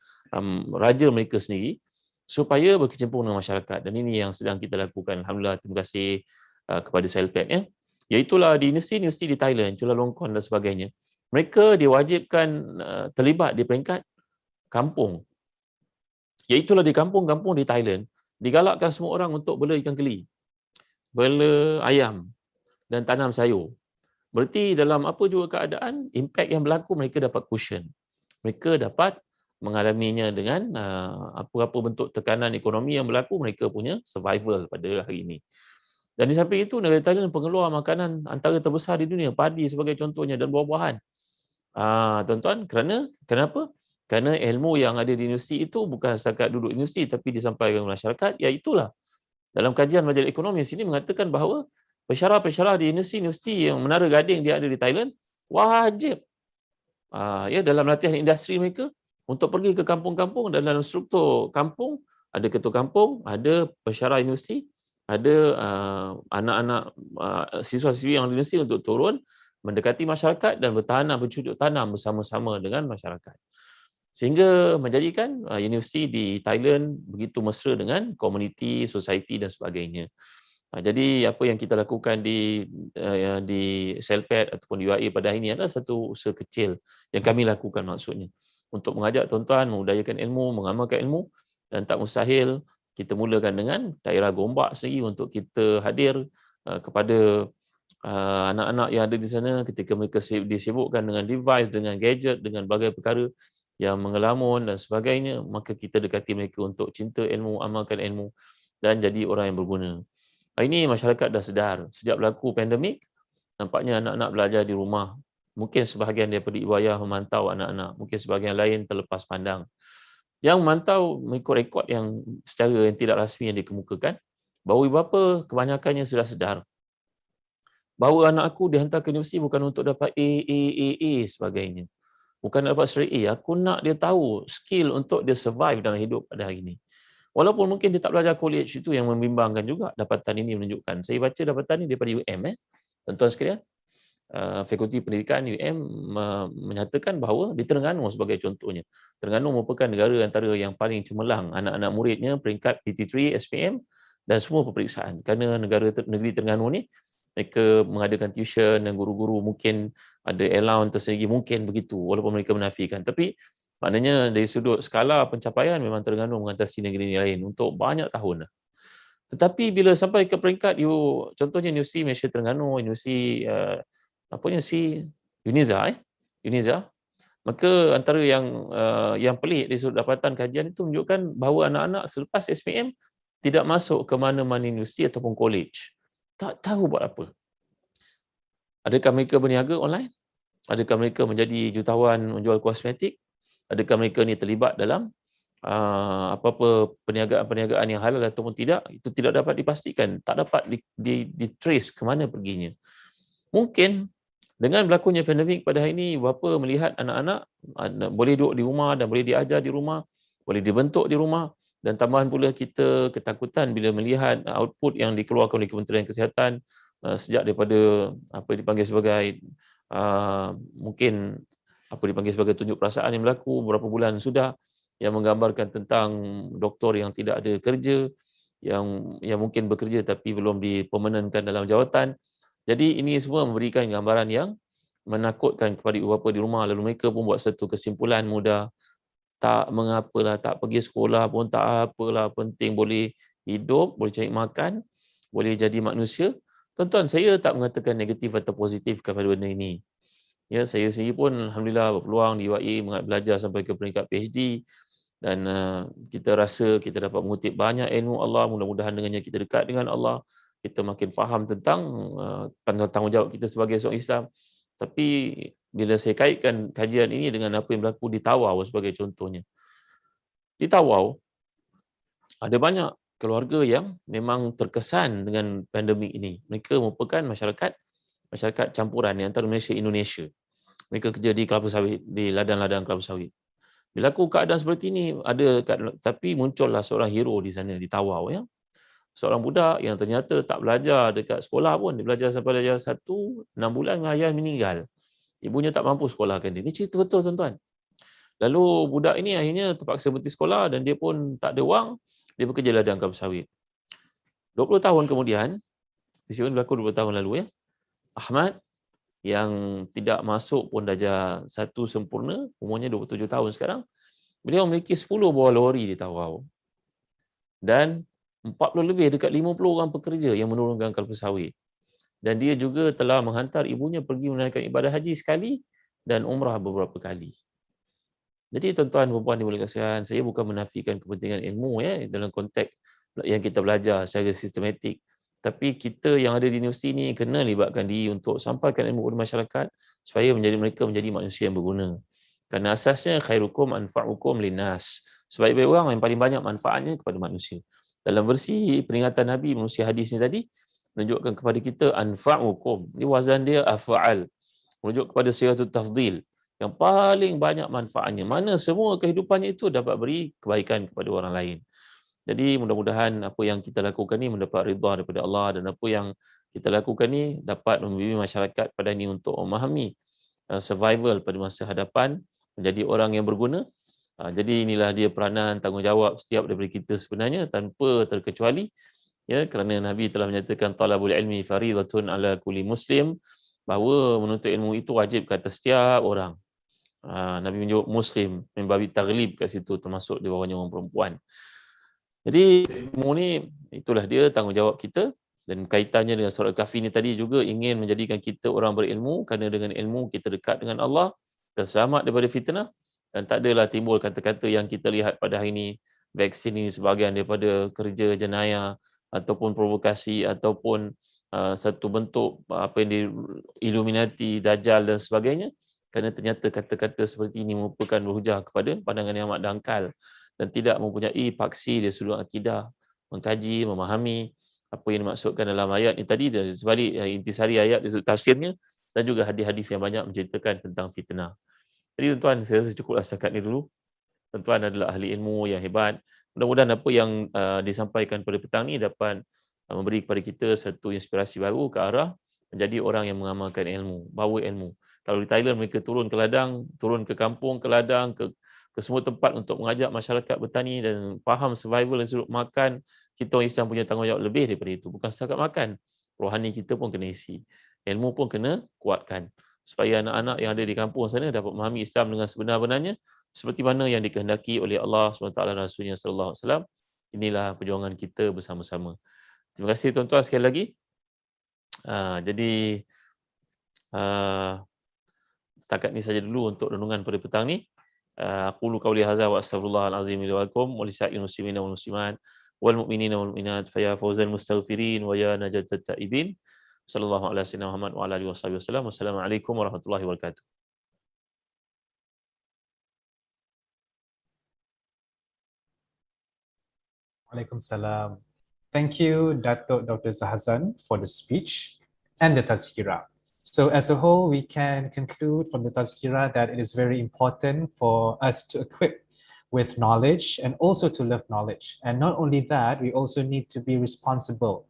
Speaker 7: raja mereka sendiri supaya berkecimpung dengan masyarakat. Dan ini yang sedang kita lakukan. Alhamdulillah, terima kasih kepada Celpad. Iaitulah di universiti di Thailand, Chulalongkorn dan sebagainya. Mereka diwajibkan terlibat di peringkat kampung. Iaitulah di kampung-kampung di Thailand, digalakkan semua orang untuk bela ikan keli, bela ayam dan tanam sayur. Berarti dalam apa juga keadaan, impak yang berlaku mereka dapat cushion. Mereka dapat mengalaminya dengan apa-apa bentuk tekanan ekonomi yang berlaku, mereka punya survival pada hari ini. Dan di samping itu, negara Thailand pengeluar makanan antara terbesar di dunia, padi sebagai contohnya dan buah-buahan. Tuan-tuan, kenapa? Kerana ilmu yang ada di universiti itu bukan setakat duduk universiti tapi disampaikan kepada masyarakat. Iaitulah dalam kajian majalah ekonomi sini mengatakan bahawa pensyarah-pensyarah di universiti yang Menara Gading dia ada di Thailand wajib dalam latihan industri mereka untuk pergi ke kampung-kampung, dan dalam struktur kampung ada ketua kampung, ada pensyarah universiti, ada anak-anak siswa-siswi yang di universiti untuk turun mendekati masyarakat dan bercucuk tanam bersama-sama dengan masyarakat. Sehingga menjadikan universiti di Thailand begitu mesra dengan komuniti, society dan sebagainya. Jadi apa yang kita lakukan di Celpad ataupun di UAE pada hari ini adalah satu usaha kecil yang kami lakukan, maksudnya untuk mengajak tuan-tuan mengudayakan ilmu, mengamalkan ilmu, dan tak mustahil kita mulakan dengan daerah Gombak sendiri untuk kita hadir kepada anak-anak yang ada di sana ketika mereka disibukkan dengan device, dengan gadget, dengan berbagai perkara yang mengelamun dan sebagainya, maka kita dekati mereka untuk cinta ilmu, amalkan ilmu dan jadi orang yang berguna. Hari ini masyarakat dah sedar, sejak berlaku pandemik, nampaknya anak-anak belajar di rumah. Mungkin sebahagian daripada ibu ayah memantau anak-anak, mungkin sebahagian lain terlepas pandang. Yang memantau mengikut rekod yang secara yang tidak rasmi yang dikemukakan, bahawa ibu bapa kebanyakannya sudah sedar bahawa anak aku dihantar ke universiti bukan untuk dapat A sebagainya. Bukan dapat straight A. Aku nak dia tahu skill untuk dia survive dalam hidup pada hari ini. Walaupun mungkin dia tak belajar college, itu yang membimbangkan juga. Dapatan ini menunjukkan. Saya baca dapatan ini daripada UM. Tuan-tuan sekalian, Fakulti Pendidikan UM menyatakan bahawa di Terengganu sebagai contohnya. Terengganu merupakan negara antara yang paling cemerlang anak-anak muridnya peringkat PT3, SPM dan semua peperiksaan. Kerana negeri Terengganu ni, mereka mengadakan tuition dan guru-guru mungkin ada allowance tersendiri, mungkin begitu walaupun mereka menafikan. Tapi maknanya dari sudut skala pencapaian memang Terengganu mengantasi negeri lain untuk banyak tahun. Tetapi bila sampai ke peringkat contohnya Universiti Malaysia Terengganu, Universiti Uniza, maka antara yang pelik dari sudut dapatan kajian itu menunjukkan bahawa anak-anak selepas SPM tidak masuk ke mana-mana universiti ataupun college. Tak tahu buat apa. Adakah mereka berniaga online? Adakah mereka menjadi jutawan menjual kosmetik? Adakah mereka ni terlibat dalam apa-apa perniagaan yang halal ataupun tidak? Itu tidak dapat dipastikan. Tak dapat di-trace ke mana perginya. Mungkin dengan berlakunya pandemik pada hari ini, bapa melihat anak-anak boleh duduk di rumah dan boleh diajar di rumah, boleh dibentuk di rumah, dan tambahan pula kita ketakutan bila melihat output yang dikeluarkan oleh Kementerian Kesihatan sejak daripada apa dipanggil sebagai mungkin apa dipanggil sebagai tunjuk perasaan yang berlaku beberapa bulan sudah, yang menggambarkan tentang doktor yang tidak ada kerja, yang mungkin bekerja tapi belum dipermanenkan dalam jawatan. Jadi ini semua memberikan gambaran yang menakutkan kepada ibu bapa di rumah, lalu mereka pun buat satu kesimpulan mudah, tak mengapalah, tak pergi sekolah pun tak apalah, penting boleh hidup, boleh cari makan, boleh jadi manusia. Tuan-tuan, saya tak mengatakan negatif atau positif kepada benda ini. Ya, saya sendiri pun alhamdulillah berpeluang di UAE belajar sampai ke peringkat PhD, dan kita rasa kita dapat mengutip banyak ilmu Allah. Mudah-mudahan dengannya kita dekat dengan Allah, kita makin faham tentang tanggungjawab kita sebagai seorang Islam. Tapi bila saya kaitkan kajian ini dengan apa yang berlaku di Tawau sebagai contohnya. Di Tawau, ada banyak keluarga yang memang terkesan dengan pandemik ini. Mereka merupakan masyarakat campuran antara Malaysia dan Indonesia. Mereka kerja di kelapa sawit, di ladang-ladang kelapa sawit. Bila berlaku keadaan seperti ini, tapi muncullah seorang hero di sana, di Tawau. Ya. seorang budak yang ternyata tak belajar dekat sekolah pun, dia belajar sampai darjah 1, 6 bulan ayah meninggal. Ibunya tak mampu sekolahkan dia. Ini cerita betul tuan-tuan. Lalu budak ini akhirnya terpaksa berhenti sekolah dan dia pun tak ada wang, dia bekerja ladang kelapa sawit. 20 tahun kemudian, peristiwa ini berlaku 20 tahun lalu ya. Ahmad yang tidak masuk pun darjah 1 sempurna, umurnya 27 tahun sekarang, beliau memiliki 10 buah lori di Tawau. Dan 40 lebih, dekat 50 orang pekerja yang menurunkan kelapa sawit. Dan dia juga telah menghantar ibunya pergi menunaikan ibadah haji sekali dan umrah beberapa kali. Jadi tuan-tuan dan puan dimuliakan sekalian, saya bukan menafikan kepentingan ilmu ya dalam konteks yang kita belajar secara sistematik. Tapi kita yang ada di universiti ni kena libatkan diri untuk sampaikan ilmu kepada masyarakat supaya mereka menjadi manusia yang berguna. Kerana asasnya khairukum anfa'ukum linnas. Sebaik-baik orang yang paling banyak manfaatnya kepada manusia. Dalam versi peringatan Nabi manusia hadis ni tadi menunjukkan kepada kita anfa'ukum. Ini wazan dia af'al. Menunjuk kepada siratul tafdil yang paling banyak manfaatnya. Mana semua kehidupannya itu dapat beri kebaikan kepada orang lain. Jadi mudah-mudahan apa yang kita lakukan ni mendapat ridha daripada Allah, dan apa yang kita lakukan ni dapat membimbing masyarakat pada ini untuk memahami survival pada masa hadapan, menjadi orang yang berguna. Jadi inilah dia peranan tanggungjawab setiap daripada kita sebenarnya tanpa terkecuali. Ya, kerana Nabi telah menyatakan talabul ilmi faridatun ala kulli muslim, bahawa menuntut ilmu itu wajib ke atas setiap orang. Nabi menyebut muslim, membabi taglib kat situ, termasuk di bawahnya orang perempuan. Jadi ilmu ni itulah dia tanggungjawab kita, dan kaitannya dengan surah Al-Kahfi ni tadi juga ingin menjadikan kita orang berilmu, kerana dengan ilmu kita dekat dengan Allah dan selamat daripada fitnah, dan tak adalah timbul kata-kata yang kita lihat pada hari ini, vaksin ini sebahagian daripada kerja jenayah ataupun provokasi ataupun satu bentuk apa yang di Illuminati, Dajjal dan sebagainya, kerana ternyata kata-kata seperti ini merupakan berhujah kepada pandangan yang amat dangkal dan tidak mempunyai paksi dari sudut akidah, mengkaji, memahami apa yang dimaksudkan dalam ayat ini tadi, dan sebalik intisari ayat di sudut tafsirnya, dan juga hadis-hadis yang banyak menceritakan tentang fitnah. Jadi tuan-tuan, saya rasa cukuplah setakat ini dulu. Tuan-tuan adalah ahli ilmu yang hebat. Mudah-mudahan apa yang disampaikan pada petang ini dapat memberi kepada kita satu inspirasi baru ke arah menjadi orang yang mengamalkan ilmu, bawa ilmu. Kalau di Thailand mereka turun ke ladang, turun ke kampung, ke ladang, ke semua tempat untuk mengajak masyarakat bertani dan faham survival dan sudut makan. Kita orang Islam punya tanggungjawab lebih daripada itu. Bukan setakat makan, rohani kita pun kena isi. Ilmu pun kena kuatkan supaya anak-anak yang ada di kampung sana dapat memahami Islam dengan sebenar-benarnya seperti mana yang dikehendaki oleh Allah SWT dan Rasulnya SAW. Inilah perjuangan kita bersama-sama. Terima kasih tuan-tuan sekali lagi. Jadi setakat ni saja dulu untuk renungan pada petang ni. Aqulu qawli hadza wa astaghfirullahal azim li wa lakum wa lisa'il muslimina wal muslimat wal mu'minina wal mu'minat fa ya fawzal mustaghfirin wa ya najatat ta'ibin. Sallallahu alaihi wasallam Muhammad wa ala alihi wasallam. Wassalamualaikum warahmatullahi wabarakatuh.
Speaker 5: Waalaikumsalam. Thank you, Datuk Dr. Zahazan, for the speech and the tazkirah. So as a whole, we can conclude from the tazkirah that it is very important for us to equip with knowledge and also to live knowledge. And not only that, we also need to be responsible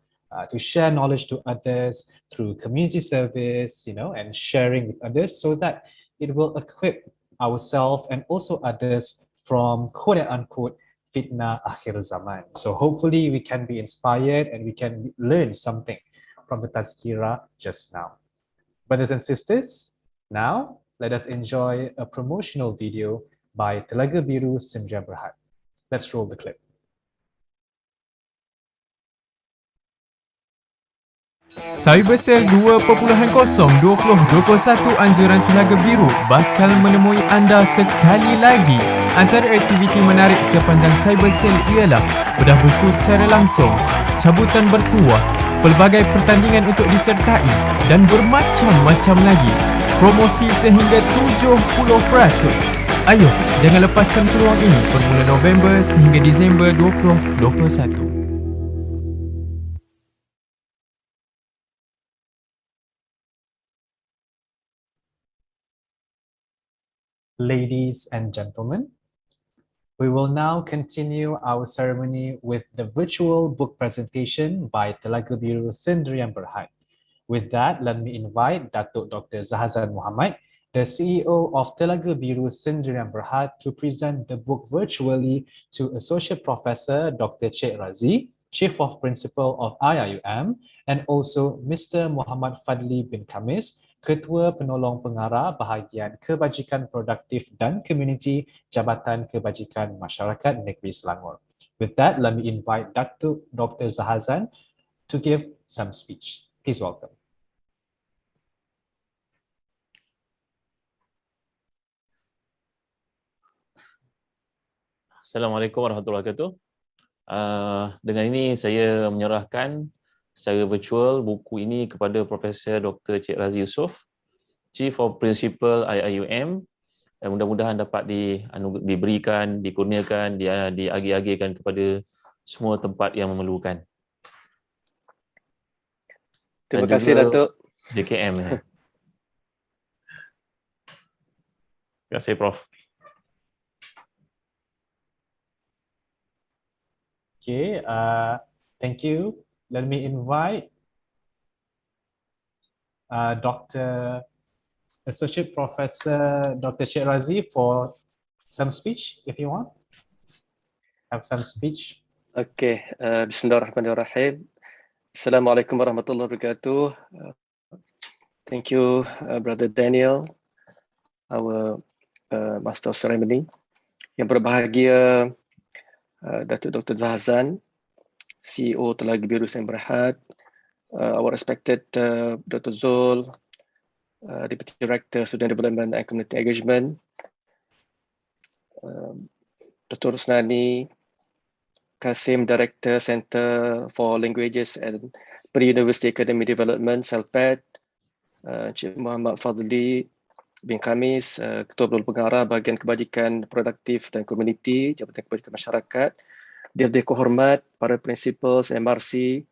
Speaker 5: to share knowledge to others through community service, and sharing with others, so that it will equip ourselves and also others from quote unquote fitnah akhir zaman. So hopefully we can be inspired and we can learn something from the tazkirah just now. Brothers and sisters, now let us enjoy a promotional video by Telaga Biru Simja Berhad. Let's roll the clip.
Speaker 8: Cybercell 2.0 2021 Anjuran Telaga Biru bakal menemui anda sekali lagi. Antara aktiviti menarik sepanjang Cybercell ialah bedah buku secara langsung, cabutan bertuah, pelbagai pertandingan untuk disertai dan bermacam-macam lagi. Promosi sehingga 70%. Ayo, jangan lepaskan peluang ini bermula November sehingga Disember 2021.
Speaker 5: Ladies and gentlemen, We will now continue our ceremony with the virtual book presentation by Telaga Biru Sendirian Berhad. With that, let me invite Datuk Dr. Zahazan Muhammad, the CEO of Telaga Biru Sendirian Berhad, to present the book virtually to Associate Professor Dr. Cik Razi, Chief of Principal of IIUM, and also Mr. Muhammad Fadli bin Kamis, Ketua Penolong Pengarah Bahagian Kebajikan Produktif dan Komuniti Jabatan Kebajikan Masyarakat Negeri Selangor. With that, let me invite Dr. Zahazan to give some speech. Please welcome.
Speaker 7: Assalamualaikum warahmatullahi wabarakatuh. Dengan ini saya menyerahkan secara virtual buku ini kepada Profesor Dr. Cik Razi Yusof, Chief of Principal IIUM, dan mudah-mudahan dapat diberikan, dikurniakan, diagi-agikan kepada semua tempat yang memerlukan.
Speaker 9: Terima kasih Datuk.
Speaker 7: JKM. Terima kasih Prof.
Speaker 5: Okay, thank you. Let me invite Associate Professor Dr. Cik Razi for some speech, if you want. Have some speech.
Speaker 9: Okay, Bismillahirrahmanirrahim. Assalamualaikum warahmatullahi wabarakatuh. Thank you, Brother Daniel, our Master of Ceremony. Yang berbahagia, Datuk Dr. Zahazan, CEO Telaga Biru Sendirian Berhad, our respected Dr. Zul, Deputy Director Student Development and Community Engagement, Dr. Rusnani, Kasim, Director Center for Languages and Pre-University Academic Development, Celpad, Encik Muhammad Fadli bin Kamis, Ketua Penolong Pengarah Bahagian Kebajikan Produktif dan Komuniti Jabatan Kebajikan Masyarakat, Dia Hormat, para Principals MRC.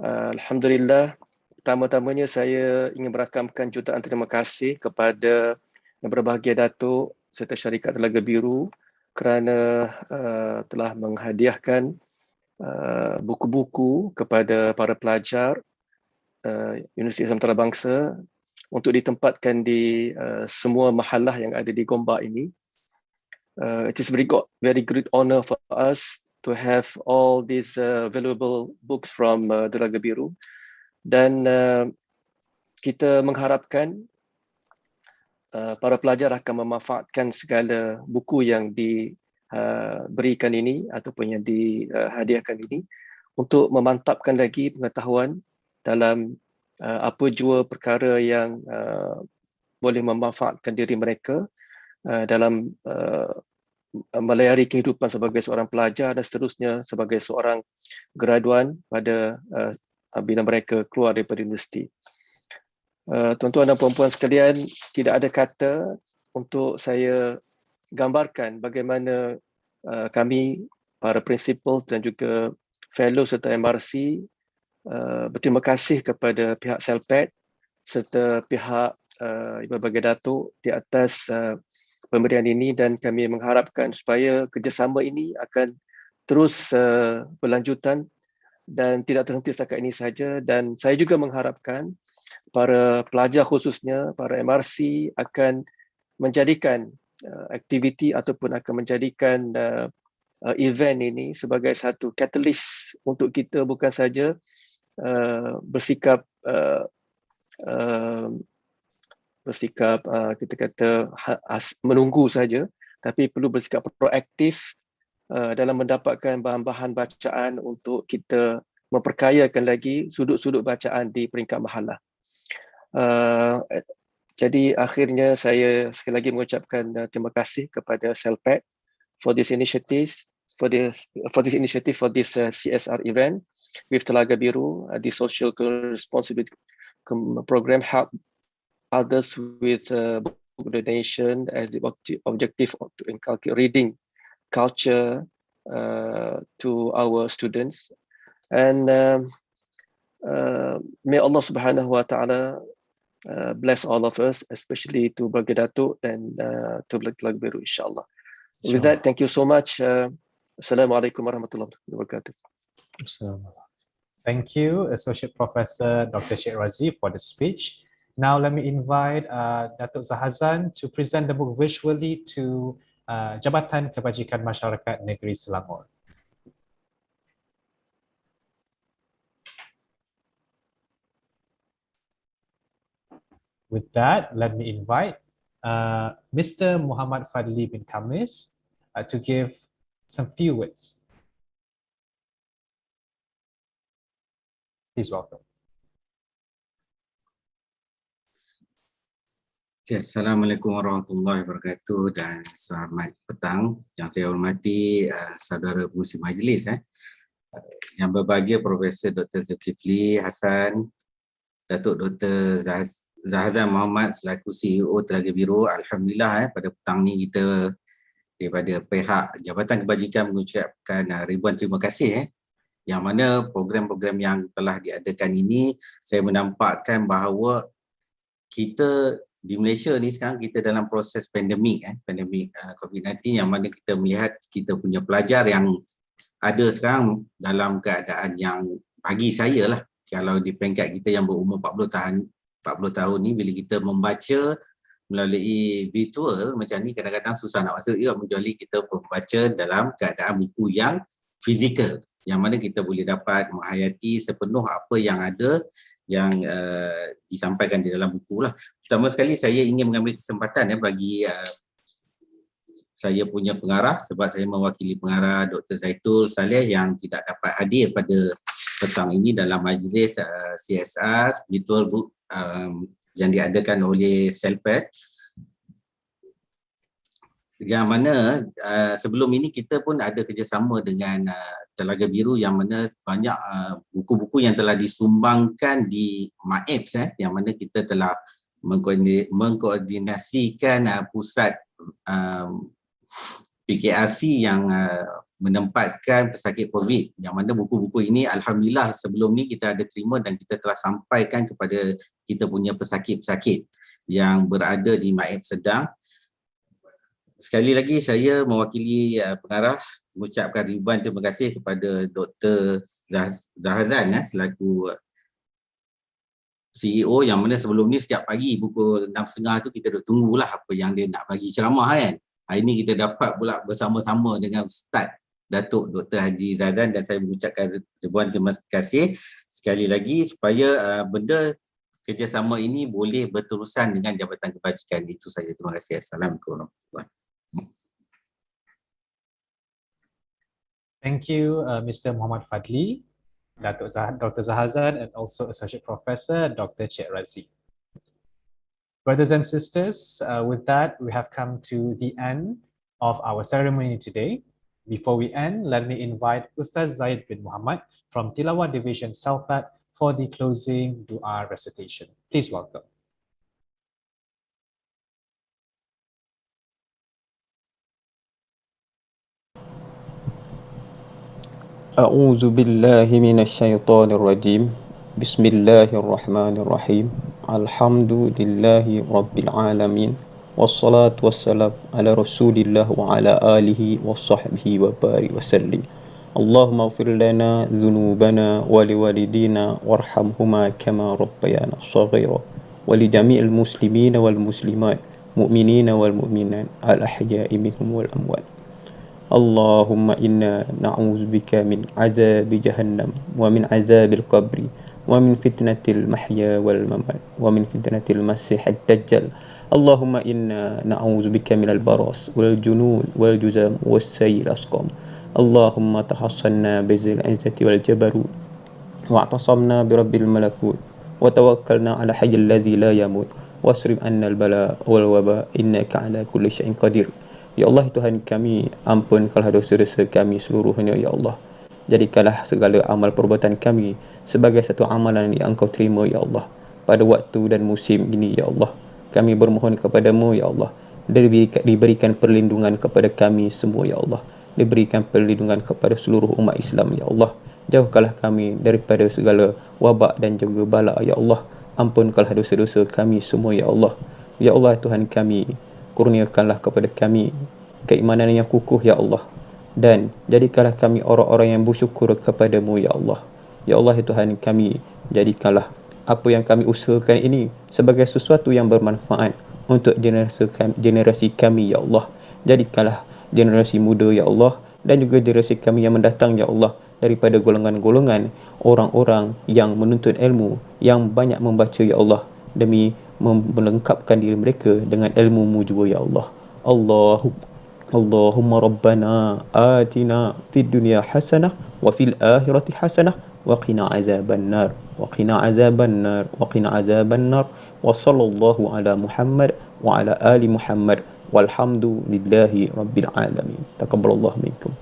Speaker 9: Alhamdulillah, pertama-tamanya saya ingin merakamkan jutaan terima kasih kepada yang berbahagia Datuk serta syarikat Telaga Biru kerana telah menghadiahkan buku-buku kepada para pelajar Universiti Islam Antarabangsa untuk ditempatkan di semua mahalah yang ada di Gombak ini. It is very great honor for us to have all these valuable books from Telaga Biru, dan kita mengharapkan para pelajar akan memanfaatkan segala buku yang diberikan ini ataupun yang dihadiahkan ini untuk memantapkan lagi pengetahuan dalam apa jua perkara yang boleh memanfaatkan diri mereka dalam melayari kehidupan sebagai seorang pelajar dan seterusnya sebagai seorang graduan pada bila mereka keluar daripada universiti. Tuan-tuan dan puan-puan sekalian, tidak ada kata untuk saya gambarkan bagaimana kami, para principal dan juga fellow serta MRC berterima kasih kepada pihak Celpad serta pihak berbagai datuk di atas pemberian ini, dan kami mengharapkan supaya kerjasama ini akan terus berlanjutan dan tidak terhenti setakat ini saja. Dan saya juga mengharapkan para pelajar khususnya, para MRC akan menjadikan aktiviti ataupun akan menjadikan event ini sebagai satu catalyst untuk kita bukan saja bersikap kita kata menunggu saja, tapi perlu bersikap proaktif dalam mendapatkan bahan-bahan bacaan untuk kita memperkayakan lagi sudut-sudut bacaan di peringkat mahalah. Jadi akhirnya saya sekali lagi mengucapkan terima kasih kepada Celpad for this initiative, for this CSR event with Telaga Biru, the social responsibility program help others with book donation as the objective to inculcate reading culture to our students, and may Allah Subhanahu Wa Taala bless all of us, especially to Bagai Datuk dan to Telaga Biru, insyaAllah. With that, thank you so much. Assalamualaikum warahmatullahi wabarakatuh.
Speaker 5: Thank you, Associate Professor Dr. Sheikh Razi, for the speech. Now let me invite Datuk Zahazan to present the book visually to Jabatan Kebajikan Masyarakat Negeri Selangor. With that, let me invite Mr. Muhammad Fadli bin Khamis to give some few words. Please welcome.
Speaker 4: Okay, Assalamualaikum warahmatullahi wabarakatuh dan selamat petang. Yang saya hormati saudara pengurusi majlis, yang berbahagia Profesor Dr. Zulkifli Hasan, Datuk Dr. Zahazan Muhammad selaku CEO Telaga Biru. Alhamdulillah pada petang ni kita daripada pihak Jabatan Kebajikan mengucapkan ribuan terima kasih yang mana program-program yang telah diadakan ini saya menampakkan bahawa kita di Malaysia ni sekarang kita dalam proses pandemik COVID-19 yang mana kita melihat kita punya pelajar yang ada sekarang dalam keadaan yang bagi saya lah, kalau di peringkat kita yang berumur 40 tahun ni, bila kita membaca melalui virtual macam ni kadang-kadang susah nak masuk juga, kecuali kita membaca dalam keadaan buku yang fizikal yang mana kita boleh dapat menghayati sepenuh apa yang ada yang disampaikan di dalam buku lah. Pertama sekali saya ingin mengambil kesempatan bagi saya punya pengarah, sebab saya mewakili pengarah Dr. Zaitul Saleh yang tidak dapat hadir pada petang ini dalam majlis CSR virtual book yang diadakan oleh Celpad, yang mana sebelum ini kita pun ada kerjasama dengan Telaga Biru yang mana banyak buku-buku yang telah disumbangkan di MAEPS yang mana kita telah mengkoordinasikan pusat PKRC yang menempatkan pesakit COVID, yang mana buku-buku ini Alhamdulillah sebelum ni kita ada terima dan kita telah sampaikan kepada kita punya pesakit-pesakit yang berada di MAEPS Sedang. Sekali lagi saya mewakili pengarah mengucapkan ribuan terima kasih kepada Dr. Zahazan selaku CEO, yang mana sebelum ni setiap pagi pukul 6.30 tu kita duk tunggulah apa yang dia nak bagi ceramah kan. Hari ni kita dapat pula bersama-sama dengan Ustaz Datuk Dr. Haji Zahazan, dan saya mengucapkan ribuan terima kasih sekali lagi supaya benda kerjasama ini boleh berterusan dengan Jabatan Kebajikan. Itu saja, terima kasih. Assalamualaikum warahmatullahi wabarakatuh.
Speaker 5: Thank you, Mr. Muhammad Fadli, Dr. Zahazan, and also Associate Professor Dr. Sheikh Razi. Brothers and sisters, with that, we have come to the end of our ceremony today. Before we end, let me invite Ustaz Zaid bin Muhammad from Tilawah Division Celpad for the closing dua recitation. Please welcome.
Speaker 6: أعوذ بالله من الشيطان الرجيم بسم الله الرحمن الرحيم الحمد لله رب العالمين والصلاة والسلام على رسول الله وعلى آله وصحبه وبارك وسلم اللهم اغفر لنا ذنوبنا ولوالدينا وارحمهما كما ربيانا صغيرا ولجميع المسلمين والمسلمات مؤمنين والمؤمنات الأحياء منهم والأموات اللهم إنا نعوذ بك من عذاب جهنم ومن عذاب القبر ومن فتنة المحيا والممات ومن فتنة المسيح الدجال اللهم إنا نعوذ بك من البرص والجنون والجذام والسيل الأسقام اللهم تحصنا بذي العزة والجبروت واعتصمنا برب الملكوت وتوكلنا على حي الذي لا يموت واصرف عنا البلاء والوباء إنك على كل شيء قدير. Ya Allah Tuhan kami, ampunkanlah dosa-dosa kami seluruhnya ya Allah. Jadikanlah segala amal perbuatan kami sebagai satu amalan yang Engkau terima ya Allah. Pada waktu dan musim ini ya Allah, kami bermohon kepadamu ya Allah, diberikan perlindungan kepada kami semua ya Allah. Diberikan perlindungan kepada seluruh umat Islam ya Allah. Jauhkanlah kami daripada segala wabak dan juga bala ya Allah. Ampunkanlah dosa-dosa kami semua ya Allah. Ya Allah Tuhan kami, kurniakanlah kepada kami keimanan yang kukuh ya Allah, dan jadikanlah kami orang-orang yang bersyukur kepadamu ya Allah. Ya Allah ya Tuhan kami, jadikanlah apa yang kami usahakan ini sebagai sesuatu yang bermanfaat untuk generasi kami ya Allah. Jadikanlah generasi muda ya Allah, dan juga generasi kami yang mendatang ya Allah, daripada golongan-golongan orang-orang yang menuntut ilmu, yang banyak membaca ya Allah, demi melengkapkan diri mereka dengan ilmu-Mu juga ya Allah. Allahumma rabbana atina fid dunya hasanah wa fil akhirati hasanah wa qina azaban nar wa qina azaban nar wa qina azaban nar wa sallallahu ala Muhammad wa ala ali Muhammad walhamdulillahi rabbil alamin. Taqabbalallahu minkum.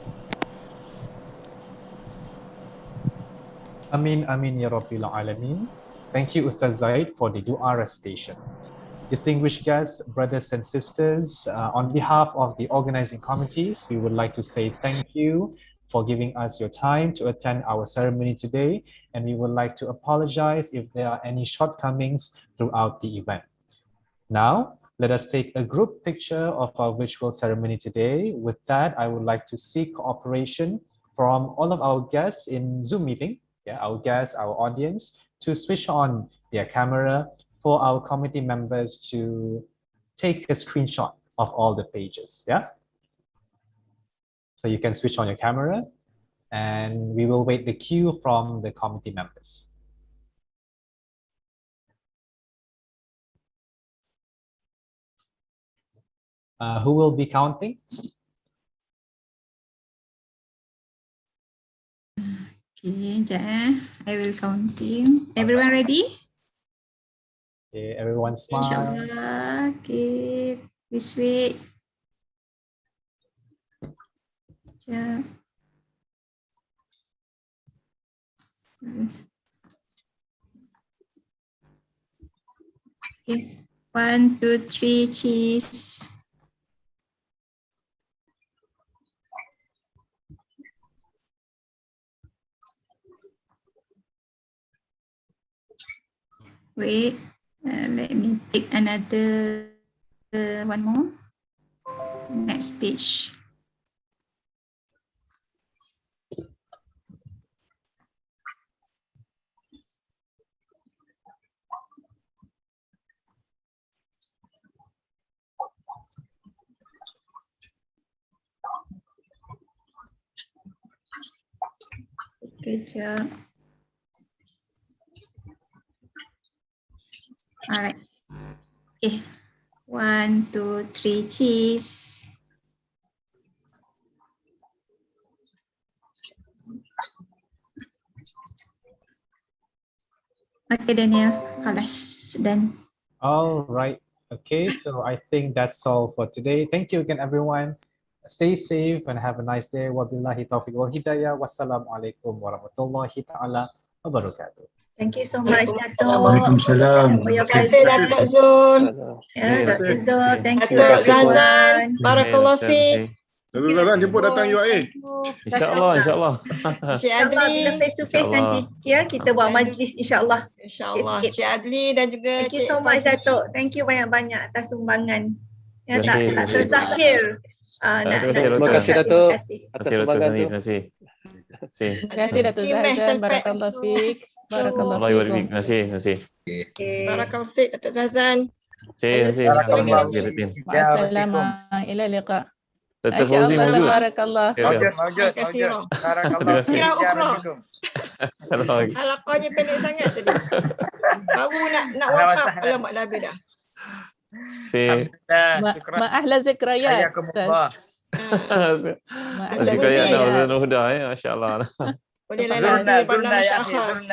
Speaker 5: Amin, amin, ya Rabbil Alamin. Thank you, Ustaz Zaid, for the dua recitation. Distinguished guests, brothers and sisters, on behalf of the organizing committees, we would like to say thank you for giving us your time to attend our ceremony today, and we would like to apologize if there are any shortcomings throughout the event. Now, let us take a group picture of our visual ceremony today. With that, I would like to seek cooperation from all of our guests in Zoom meeting, our guests, our audience, to switch on their camera for our committee members to take a screenshot of all the pages. So you can switch on your camera, and we will wait the cue from the committee members. Who will be counting?
Speaker 10: Okay, I will counting. Everyone ready?
Speaker 5: Okay, everyone smile.
Speaker 10: Inshallah. Okay, we switch. Yeah. Okay, 1, 2, 3, cheese. Wait, let me take another one more. Next page. Good job. All right. Okay. 1, 2, 3, cheese. Okay, Daniel. Halas. Done.
Speaker 5: All right. Okay, so I think that's all for today. Thank you again, everyone. Stay safe and have a nice day. Wabillahi taufiq wal hidayah. Wassalamualaikum warahmatullahi ta'ala wabarakatuh.
Speaker 3: Thank you so much, Dato'.
Speaker 11: Waalaikumsalam.
Speaker 2: Terima kasih, Datuk Zul.
Speaker 3: Ya, Dr. Zul, thank you.
Speaker 2: Datuk Zazan, barakallahu fiik.
Speaker 1: Datuk Zazan jemput datang UIA.
Speaker 7: InsyaAllah, insyaAllah.
Speaker 2: Cik Adli.
Speaker 3: Bila face to face nanti ya, kita buat majlis insyaAllah.
Speaker 2: InsyaAllah. Cik Adli dan juga
Speaker 3: Thank you so much, Datuk. Thank you banyak-banyak atas sumbangan. Ya, tak terzahir.
Speaker 9: Terima kasih Datuk atas sumbangan tu.
Speaker 7: Terima kasih.
Speaker 12: Terima kasih Datuk Zazan. Barakallahu fiik. Barakallahu fiik.
Speaker 7: Terima kasih.
Speaker 2: Barakallahu fiik Datuk Zazan.
Speaker 7: Terima kasih.
Speaker 12: Assalamualaikum. Ila liqa.
Speaker 7: Dr. Fauzi mawjud.
Speaker 12: Barakallah.
Speaker 2: Mawjud. Barakallah. Kira ukhra.
Speaker 7: Assalamualaikum.
Speaker 2: Halaqahnya pendek sangat tadi. Baru nak wakaf. Alamak dah habis dah.
Speaker 12: Ma ahla zikrayat.
Speaker 7: Zikrayat dan huda ya, masya-Allah.
Speaker 2: Bolehlah nanti barnamij akhir.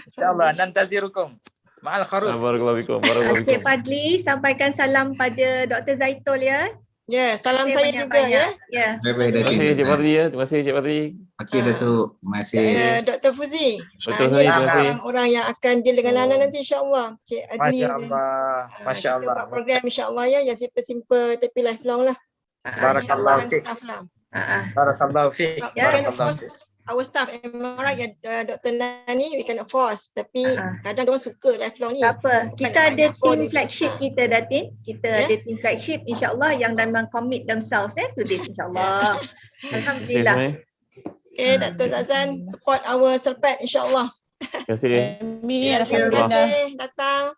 Speaker 13: InsyaAllah, nantazirukum. Ma'al kharuf.
Speaker 7: Barakallahu fikum.
Speaker 3: Cik Fadli, sampaikan salam pada Dr. Zaitul ya.
Speaker 2: Ya, salam saya juga ya.
Speaker 3: Ya.
Speaker 7: Terima kasih Cik Fadli ya. Terima kasih Cik Fadli.
Speaker 4: Okey Datuk. Terima kasih.
Speaker 2: Dr. Fuzi.
Speaker 7: Betul sekali. Terima kasih.
Speaker 2: Orang yang akan deal dengan Nana nanti insya-Allah. Cik Adli.
Speaker 13: Masya-Allah. Masya-Allah.
Speaker 2: Kita buat program insya-Allah ya, yang simple-simple tapi lifelong lah.
Speaker 13: Barakallahu fiik. Barakallahu fiik.
Speaker 2: Barakallahu fiik. our staff, am I right ya Dr. Nani, we cannot force, tapi kadang diorang suka lifelong ni.
Speaker 3: Tak apa, kita ada team flagship kita Datin. Kita ada team flagship insyaAllah yang memang commit themselves to this insyaAllah. Alhamdulillah.
Speaker 2: Okay, Dr. Zazan support our Celpad insyaAllah.
Speaker 12: Terima kasih.
Speaker 2: Terima kasih datang.